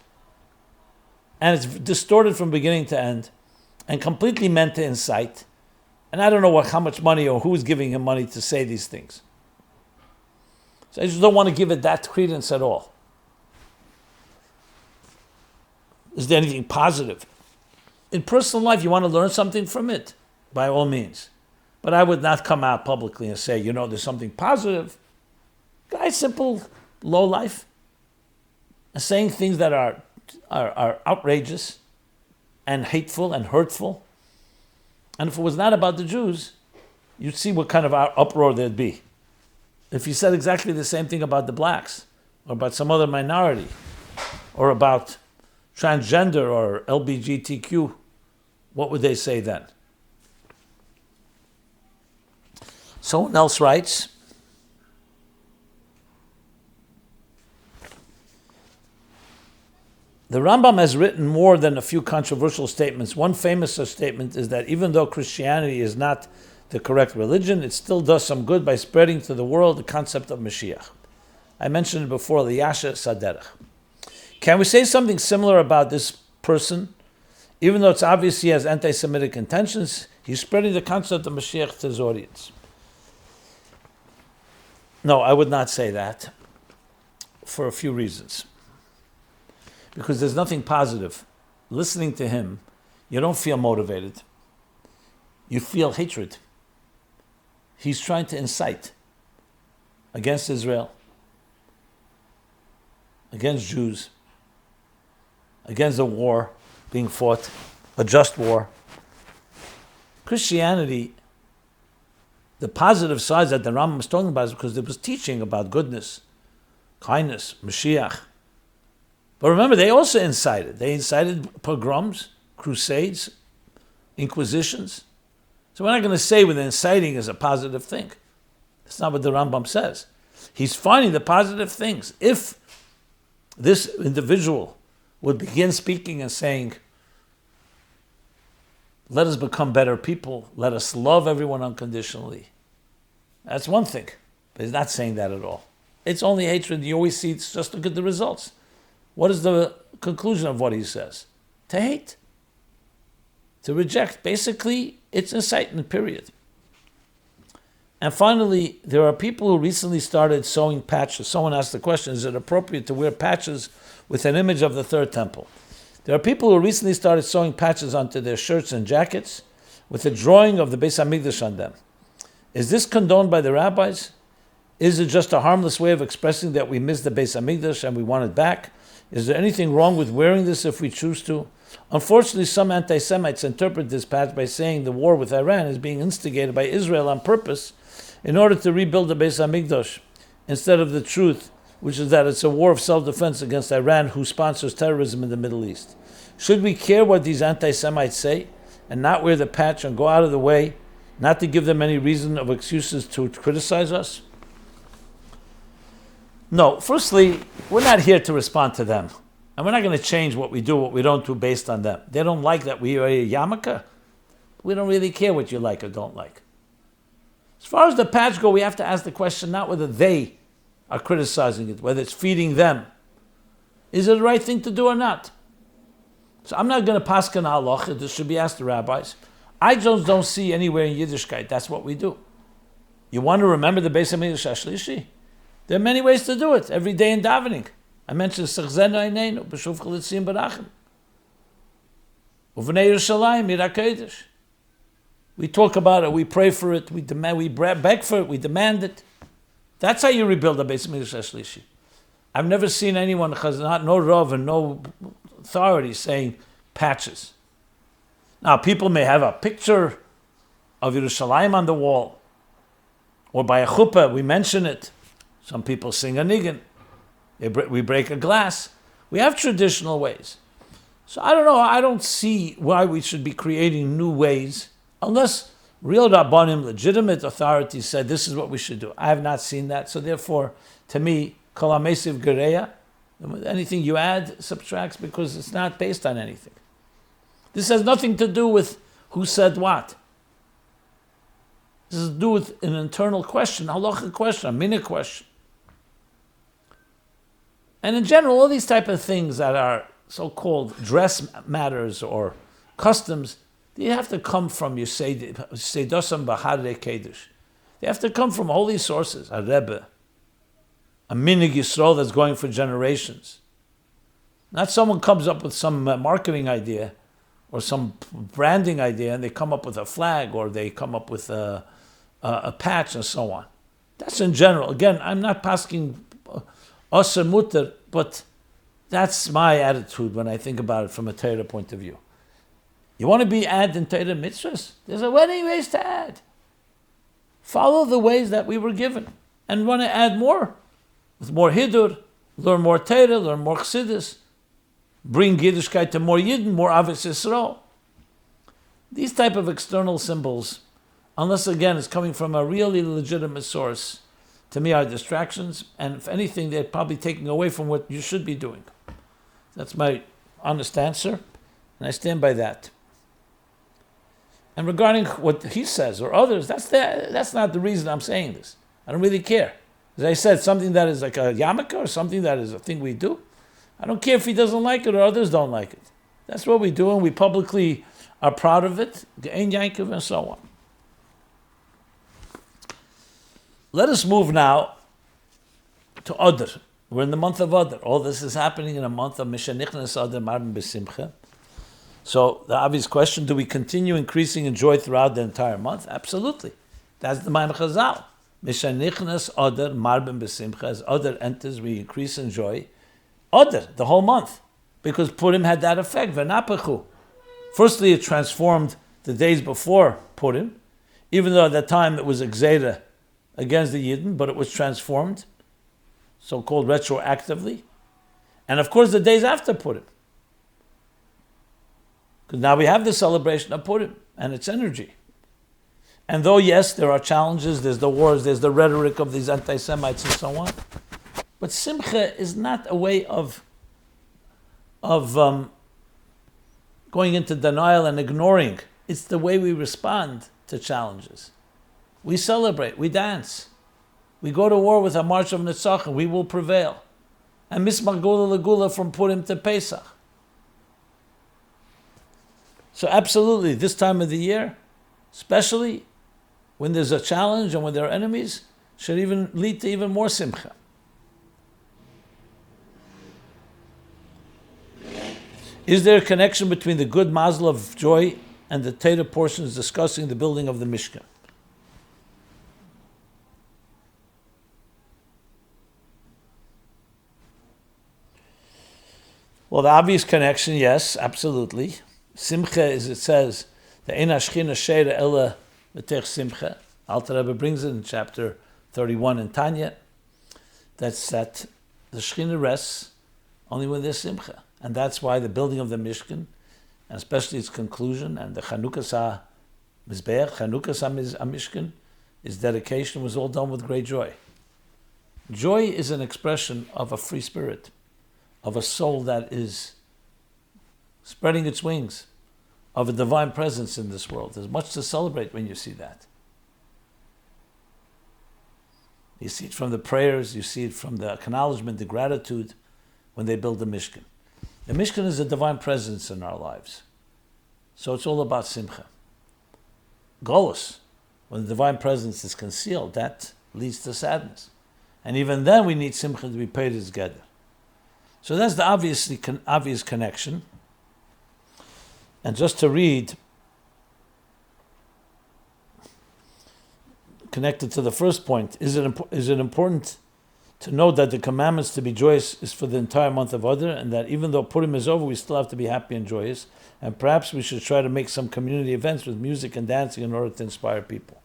and it's distorted from beginning to end, and completely meant to incite. And I don't know how much money or who's giving him money to say these things. So I just don't want to give it that credence at all. Is there anything positive? In personal life, you want to learn something from it, by all means. But I would not come out publicly and say, there's something positive. Guy, simple, low life, and saying things that are outrageous and hateful and hurtful. And if it was not about the Jews, you'd see what kind of uproar there'd be. If he said exactly the same thing about the blacks, or about some other minority, or about transgender or LGBTQ, what would they say then? Someone else writes, the Rambam has written more than a few controversial statements. One famous statement is that even though Christianity is not the correct religion, it still does some good by spreading to the world the concept of Mashiach. I mentioned it before, the Yasha Saderach. Can we say something similar about this person? Even though it's obvious he has anti-Semitic intentions, he's spreading the concept of Mashiach to his audience. No, I would not say that for a few reasons. Because there's nothing positive. Listening to him, you don't feel motivated. You feel hatred. He's trying to incite against Israel, against Jews, against a war being fought, a just war. Christianity, the positive sides that the Rambam was talking about is because it was teaching about goodness, kindness, Mashiach. But remember, they also incited. They incited pogroms, crusades, inquisitions. So we're not going to say with inciting is a positive thing. That's not what the Rambam says. He's finding the positive things. If this individual would begin speaking and saying, let us become better people, let us love everyone unconditionally, that's one thing. But he's not saying that at all. It's only hatred. You always see, just look at the results. What is the conclusion of what he says? To hate. To reject. Basically, it's incitement, period. And finally, there are people who recently started sewing patches. Someone asked the question, is it appropriate to wear patches with an image of the third temple? There are people who recently started sewing patches onto their shirts and jackets with a drawing of the Beis HaMikdash on them. Is this condoned by the rabbis? Is it just a harmless way of expressing that we miss the Beis HaMikdash and we want it back? Is there anything wrong with wearing this if we choose to? Unfortunately, some anti-Semites interpret this patch by saying the war with Iran is being instigated by Israel on purpose in order to rebuild the Beis HaMikdash, instead of the truth which is that it's a war of self-defense against Iran, who sponsors terrorism in the Middle East. Should we care what these anti-Semites say and not wear the patch and go out of the way, not to give them any reason of excuses to criticize us? No, firstly, we're not here to respond to them. And we're not going to change what we do, what we don't do based on them. They don't like that we wear a yarmulke. We don't really care what you like or don't like. As far as the patch go, we have to ask the question not whether they are criticizing it, whether it's feeding them. Is it the right thing to do or not? So I'm not going to paskin halacha. This should be asked the rabbis. I just don't see anywhere in Yiddishkeit that's what we do. You want to remember the Beis HaMikdash HaShlishi? There are many ways to do it. Every day in davening. I mentioned Sechzenu Eineinu, B'shuv Chalitzim Barachim. Uvnei Yerushalayim, Yirah Kodesh. We talk about it, we pray for it, we demand, we beg for it, we demand it. That's how you rebuild the Beis HaMikdash HaShlishi. I've never seen anyone, no Rav and no authority saying patches. Now, people may have a picture of Yerushalayim on the wall, or by a chuppah, we mention it. Some people sing a niggin. We break a glass. We have traditional ways. So I don't know, I don't see why we should be creating new ways, unless real Rabbanim, legitimate authorities said this is what we should do. I have not seen that, so therefore, to me, kol hamesiv gereya, anything you add subtracts because it's not based on anything. This has nothing to do with who said what. This has to do with an internal question, a halachic question, a minhag question. And in general, all these type of things that are so-called dress matters or customs, they have to come from Seidosam Bahare Kedush. They have to come from holy sources, a Rebbe, a Minhag Yisrael that's going for generations. Not someone comes up with some marketing idea or some branding idea and they come up with a flag or they come up with a patch and so on. That's in general. Again, I'm not asking Aser Mutter, but that's my attitude when I think about it from a Torah point of view. You want to be add in Torah mitzvahs? There's many ways to add. Follow the ways that we were given. And want to add more. With more Hidur, learn more Torah, learn more Chassidus, bring Yiddishkeit to more Yidden, more Avis Yisrael. These type of external symbols, unless again it's coming from a really legitimate source, to me are distractions, and if anything, they're probably taking away from what you should be doing. That's my honest answer, and I stand by that. And regarding what he says or others, that's not the reason I'm saying this. I don't really care. As I said, something that is like a yarmulke or something that is a thing we do, I don't care if he doesn't like it or others don't like it. That's what we do, and we publicly are proud of it, Ge'en Yankov, and so on. Let us move now to Adar. We're in the month of Adar. All this is happening in a month of Mishanichnas Adar Marben B'Simcha. So the obvious question, do we continue increasing in joy throughout the entire month? Absolutely. That's the Maimon Chazal. Mishanichnas Adar Marben B'Simcha. As Adar enters, we increase in joy. Adar, the whole month. Because Purim had that effect. V'napechu. Firstly, it transformed the days before Purim, even though at that time it was Geulah against the Yidden, but it was transformed, so-called retroactively. And of course the days after Purim. Because now we have the celebration of Purim and its energy. And though, yes, there are challenges, there's the wars, there's the rhetoric of these anti-Semites and so on, but Simcha is not a way of going into denial and ignoring. It's the way we respond to challenges. We celebrate, we dance. We go to war with a march of Netzachim, we will prevail. And Mismar Geulah Legula from Purim to Pesach. So absolutely, this time of the year, especially when there's a challenge and when there are enemies, should even lead to even more simcha. Is there a connection between the good mazal of joy and the Torah portions discussing the building of the Mishkan? Well, the obvious connection, yes, absolutely. Simcha, as it says, the Ein Hashchina Sheira Ela V'tech Simcha. Alter Rebbe brings it in chapter 31 in Tanya. That's that the Shekhinah rests only when there's simcha. And that's why the building of the Mishkan, and especially its conclusion, and the Chanukas HaMizbeach, Chanukas HaMishkan, its dedication was all done with great joy. Joy is an expression of a free spirit, of a soul that is spreading its wings, of a divine presence in this world. There's much to celebrate when you see that. You see it from the prayers, you see it from the acknowledgement, the gratitude when they build the Mishkan. The Mishkan is a divine presence in our lives. So it's all about simcha. Golus, when the divine presence is concealed, that leads to sadness. And even then we need simcha to be paid as Gedder. So that's the obvious connection. And just to read, connected to the first point, is it important to note that the commandments to be joyous is for the entire month of Adar, and that even though Purim is over, we still have to be happy and joyous, and perhaps we should try to make some community events with music and dancing in order to inspire people.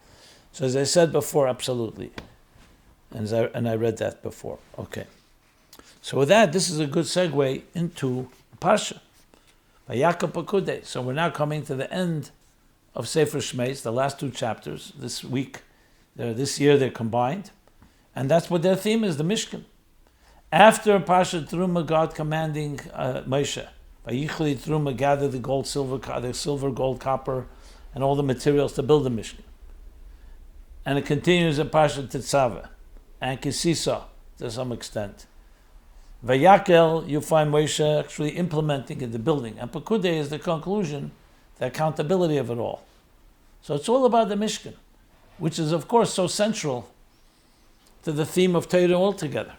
So as I said before, absolutely. And I read that before. Okay. So with that, this is a good segue into Parsha, Vayakhel-Pikudei. So we're now coming to the end of Sefer Shmeis, the last two chapters. This year they're combined. And that's what their theme is, the Mishkan. After Parsha Teruma, God commanding Moshe, Vayichli Teruma, gather the silver, gold, copper, and all the materials to build the Mishkan. And it continues in Parsha Tetzaveh, and Kisisa to some extent. Vayakhel, you find Moshe actually implementing in the building. And Pikudei is the conclusion, the accountability of it all. So it's all about the Mishkan, which is of course so central to the theme of Torah altogether.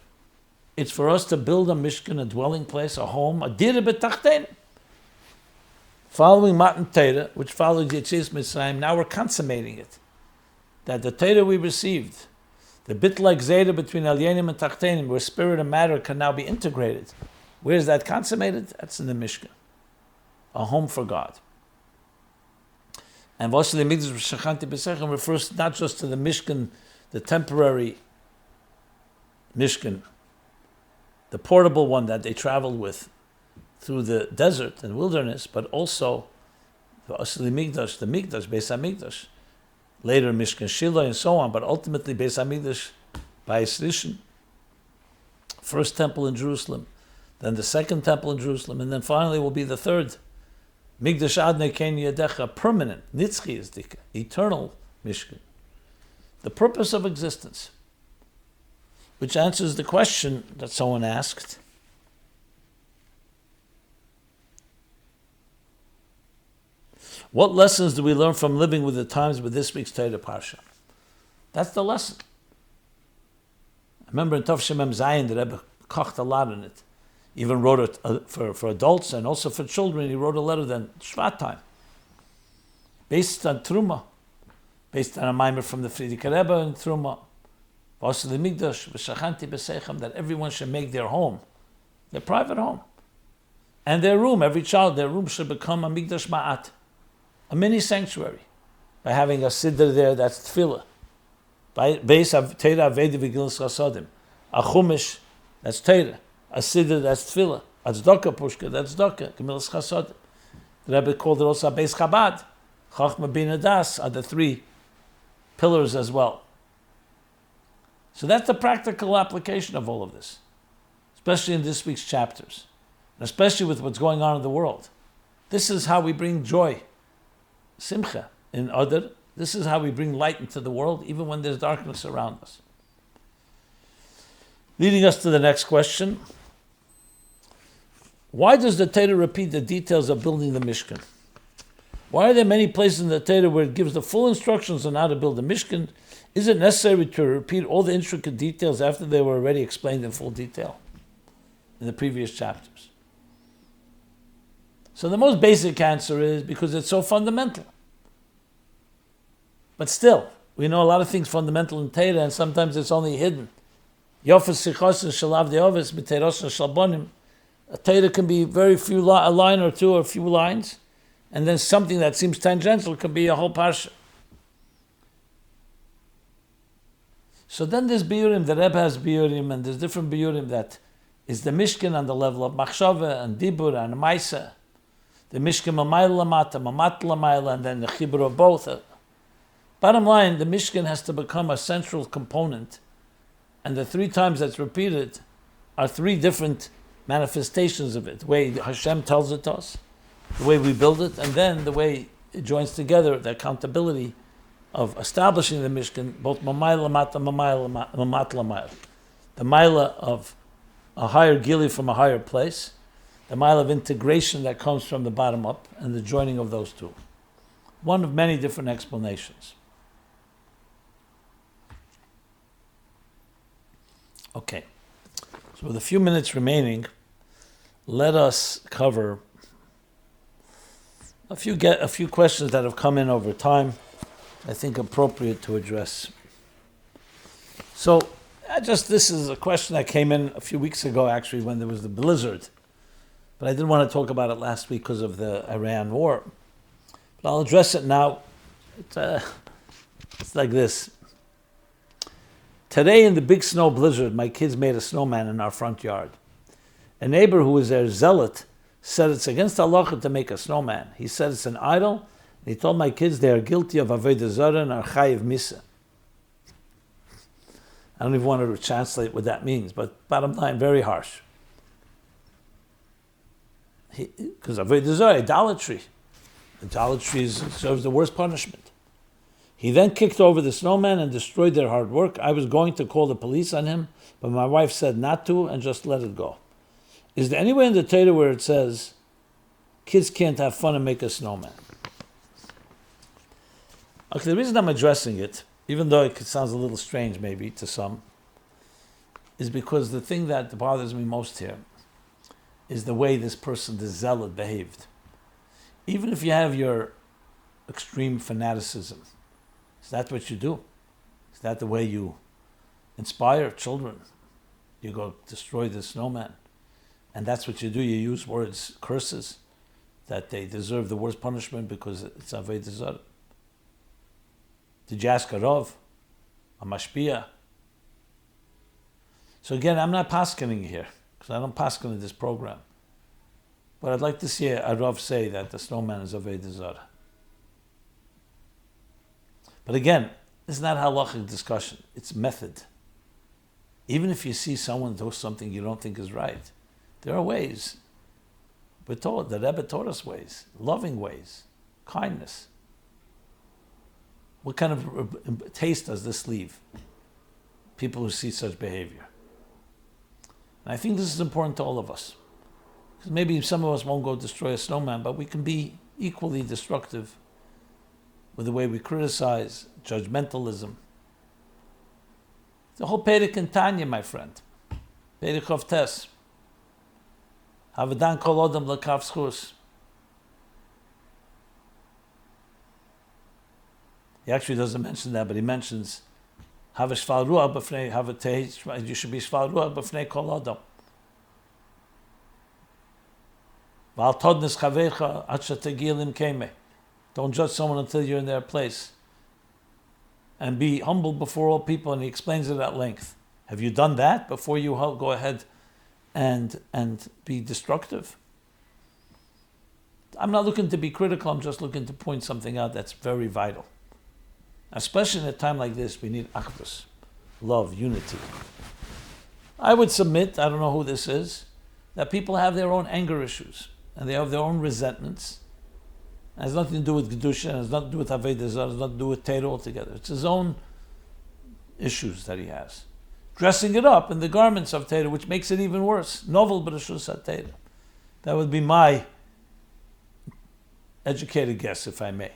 It's for us to build a Mishkan, a dwelling place, a home, a dir b'tachtein. Following Matan Torah, which followed Yetzias Mitzrayim, now we're consummating it. That the Torah we received, the bit like Zayda between Alyenim and Tachtenim, where spirit and matter can now be integrated. Where is that consummated? That's in the Mishkan. A home for God. And Vayakhel Pikudei refers not just to the Mishkan, the temporary Mishkan, the portable one that they traveled with through the desert and wilderness, but also the Mikdash, Beis HaMikdash, later Mishkan Shiloh and so on, but ultimately Beis HaMikdash by Rishon, first temple in Jerusalem, then the second temple in Jerusalem, and then finally will be the third, Mikdash Adnei Ken Yadecha, permanent, Nitzchi is the eternal Mishkan. The purpose of existence, which answers the question that someone asked. What lessons do we learn from living with the times with this week's Torah Parsha? That's the lesson. I remember in Tov Shemem Zayin, the Rebbe kocht a lot in it. He even wrote it for adults and also for children. He wrote a letter then, Shvat time, based on Truma, based on a mimer from the Frierdiker Rebbe in Truma, that everyone should make their home, their private home, and their room, every child, their room should become a Mikdash Ma'at, a mini sanctuary, by having a siddur there that's tefillah, base of Torah Avedi V'Gilas Chasodim, a chumash that's Torah, a siddur that's tefillah, a tzedakah pushka that's tzedakah, Gemilas Chasodim. The Rebbe called it also a Beis Chabad, Chachma Bina Das are the three pillars as well. So that's the practical application of all of this, especially in this week's chapters, and especially with what's going on in the world. This is how we bring joy, simcha, in Adar. This is how we bring light into the world, even when there's darkness around us. Leading us to the next question. Why does the Torah repeat the details of building the Mishkan? Why are there many places in the Torah where it gives the full instructions on how to build the Mishkan? Is it necessary to repeat all the intricate details after they were already explained in full detail in the previous chapters? So the most basic answer is because it's so fundamental. But still, we know a lot of things fundamental in Torah, and sometimes it's only hidden. Yofes sichos and shalav de'oves b'teiros and shalbonim. A Torah can be very few, a line or two or a few lines, and then something that seems tangential can be a whole parsha. So then there's biurim, the Rebbe has biurim, and there's different biurim that is the Mishkan on the level of Machshava and Dibur and Maisa. The Mishkan Mamayla Lamata, Mamat Lamayla, and then the Chibur of both. Bottom line, the Mishkan has to become a central component, and the 3 times that's repeated are 3 different manifestations of it. The way Hashem tells it to us, the way we build it, and then the way it joins together, the accountability of establishing the Mishkan, both Mamayla Lamata, Mamat Lamayla. The Maila of a higher Gili from a higher place, the Maila of integration that comes from the bottom up, and the joining of those 2. One of many different explanations. Okay, so with a few minutes remaining, let us cover a few questions that have come in over time, I think appropriate to address. So, this is a question that came in a few weeks ago, actually, when there was the blizzard. But I didn't want to talk about it last week because of the Iran war. But I'll address it now. It's like this. Today in the big snow blizzard, my kids made a snowman in our front yard. A neighbor who was their zealot said it's against halacha to make a snowman. He said it's an idol. And he told my kids they are guilty of avodah zarah and are chayiv misa. I don't even want to translate what that means, but bottom line, very harsh. Because avodah zarah, idolatry. Idolatry serves the worst punishment. He then kicked over the snowman and destroyed their hard work. I was going to call the police on him, but my wife said not to and just let it go. Is there anywhere in the Torah where it says kids can't have fun and make a snowman? Okay, the reason I'm addressing it, even though it sounds a little strange maybe to some, is because the thing that bothers me most here is the way this person, this zealot, behaved. Even if you have your extreme fanaticism, is that what you do? Is that the way you inspire children? You go destroy the snowman. And that's what you do. You use words, curses, that they deserve the worst punishment because it's avodah zarah. Did you ask a Rav? A mashpia? So again, I'm not paskening here, because I don't pasken in this program. But I'd like to see a Rav say that the snowman is avodah zarah. But again, it's not halachic discussion, it's method. Even if you see someone do something you don't think is right, there are ways. We're told, the Rebbe taught us ways, loving ways, kindness. What kind of taste does this leave? People who see such behavior. And I think this is important to all of us. Because maybe some of us won't go destroy a snowman, but we can be equally destructive with the way we criticize, judgmentalism. The whole Perek in Tanya, my friend. Perek of Tes. Havadan kol odom l'kav schus. He actually doesn't mention that, but he mentions you should be shval ruach b'fnei kol odom. V'al todnis chavecha ad shetegiel im kemeh. Don't judge someone until you're in their place. And be humble before all people, and he explains it at length. Have you done that before you go ahead and be destructive? I'm not looking to be critical, I'm just looking to point something out that's very vital. Especially in a time like this, we need achdus, love, unity. I would submit, I don't know who this is, that people have their own anger issues, and they have their own resentments. It has nothing to do with Kedusha, it has nothing to do with avodah zarah, it has nothing to do with Torah altogether. It's his own issues that he has. Dressing it up in the garments of Torah, which makes it even worse. Novel b'reshus ha-Torah. That would be my educated guess, if I may.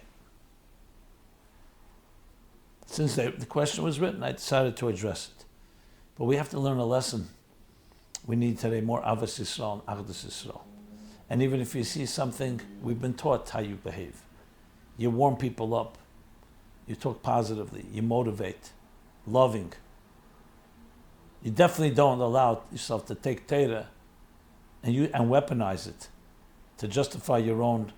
Since the question was written, I decided to address it. But we have to learn a lesson. We need today more Avos Yisrael and Achdus Yisrael. And even if you see something, we've been taught how you behave. You warm people up. You talk positively. You motivate. Loving. You definitely don't allow yourself to take Torah and weaponize it to justify your own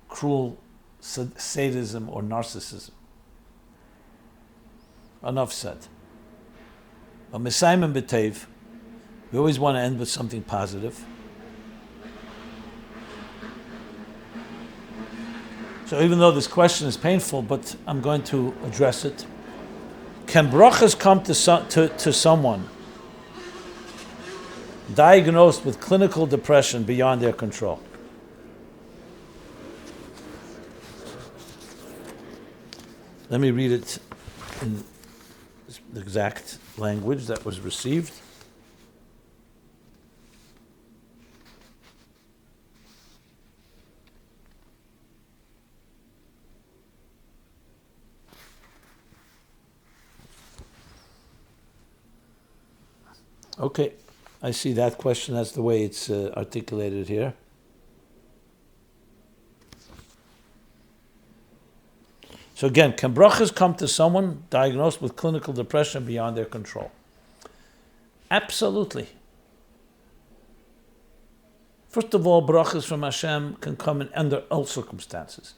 cruel sadism or narcissism. Enough said. But Mesayim B'Tev, We always want to end with something positive. So even though this question is painful, but I'm going to address it. Can brachas come to someone diagnosed with clinical depression beyond their control? Let me read it in the exact language that was received. Okay, I see that question. That's the way it's articulated here. So again, can brachas come to someone diagnosed with clinical depression beyond their control? Absolutely. First of all, brachas from Hashem can come under all circumstances.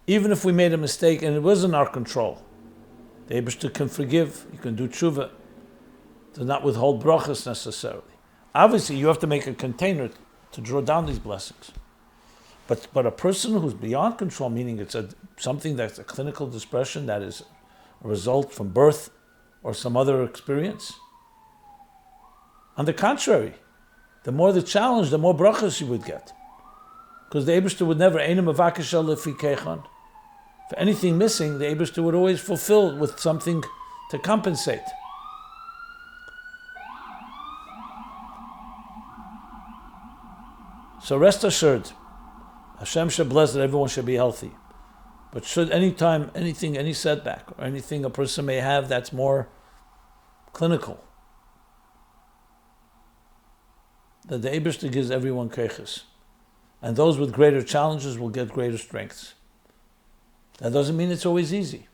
Even if we made a mistake and it was in our control, the Eibishter can forgive, you can do tshuva, does not withhold brachas necessarily. Obviously, you have to make a container to draw down these blessings. But a person who's beyond control, meaning it's something that's a clinical depression that is a result from birth or some other experience. On the contrary, the more the challenge, the more brachas you would get. Because the Eibishter would never, for anything missing, the Eibishter would always fulfill with something to compensate. So rest assured, Hashem should bless that everyone should be healthy. But should any setback or anything a person may have that's more clinical, that the Eibishter gives everyone keiches. And those with greater challenges will get greater strengths. That doesn't mean it's always easy.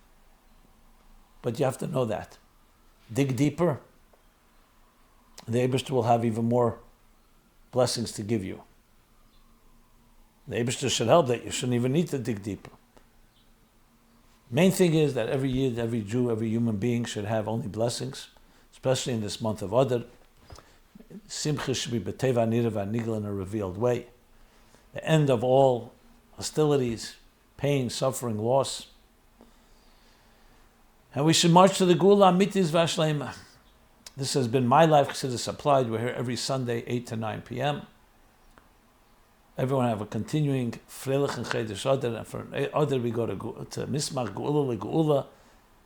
But you have to know that. Dig deeper, the Eibishter will have even more blessings to give you. The Eibishter should help that you shouldn't even need to dig deeper. Main thing is that every Yid, every Jew, every human being should have only blessings, especially in this month of Adar. Simcha should be b'teva nira v'nigla in a revealed way. The end of all hostilities, pain, suffering, loss. And we should march to the Geulah mitis v'ashleima. This has been my life Chassidus Applied. We're here every Sunday, 8 to 9 p.m. Everyone have a continuing Freilich and Chedesh Adar, and for Adar we go to Mismach Geulah leGeulah,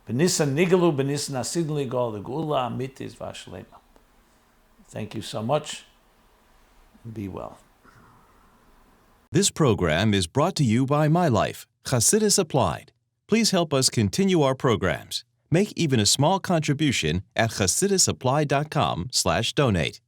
B'Nisan Nigalu, B'Nisan Hasidin leGeulah, the Geulah mitis v'ashleima. Thank you so much, and be well. This program is brought to you by My Life, Chassidus Applied. Please help us continue our programs. Make even a small contribution at chassidusapply.com/donate.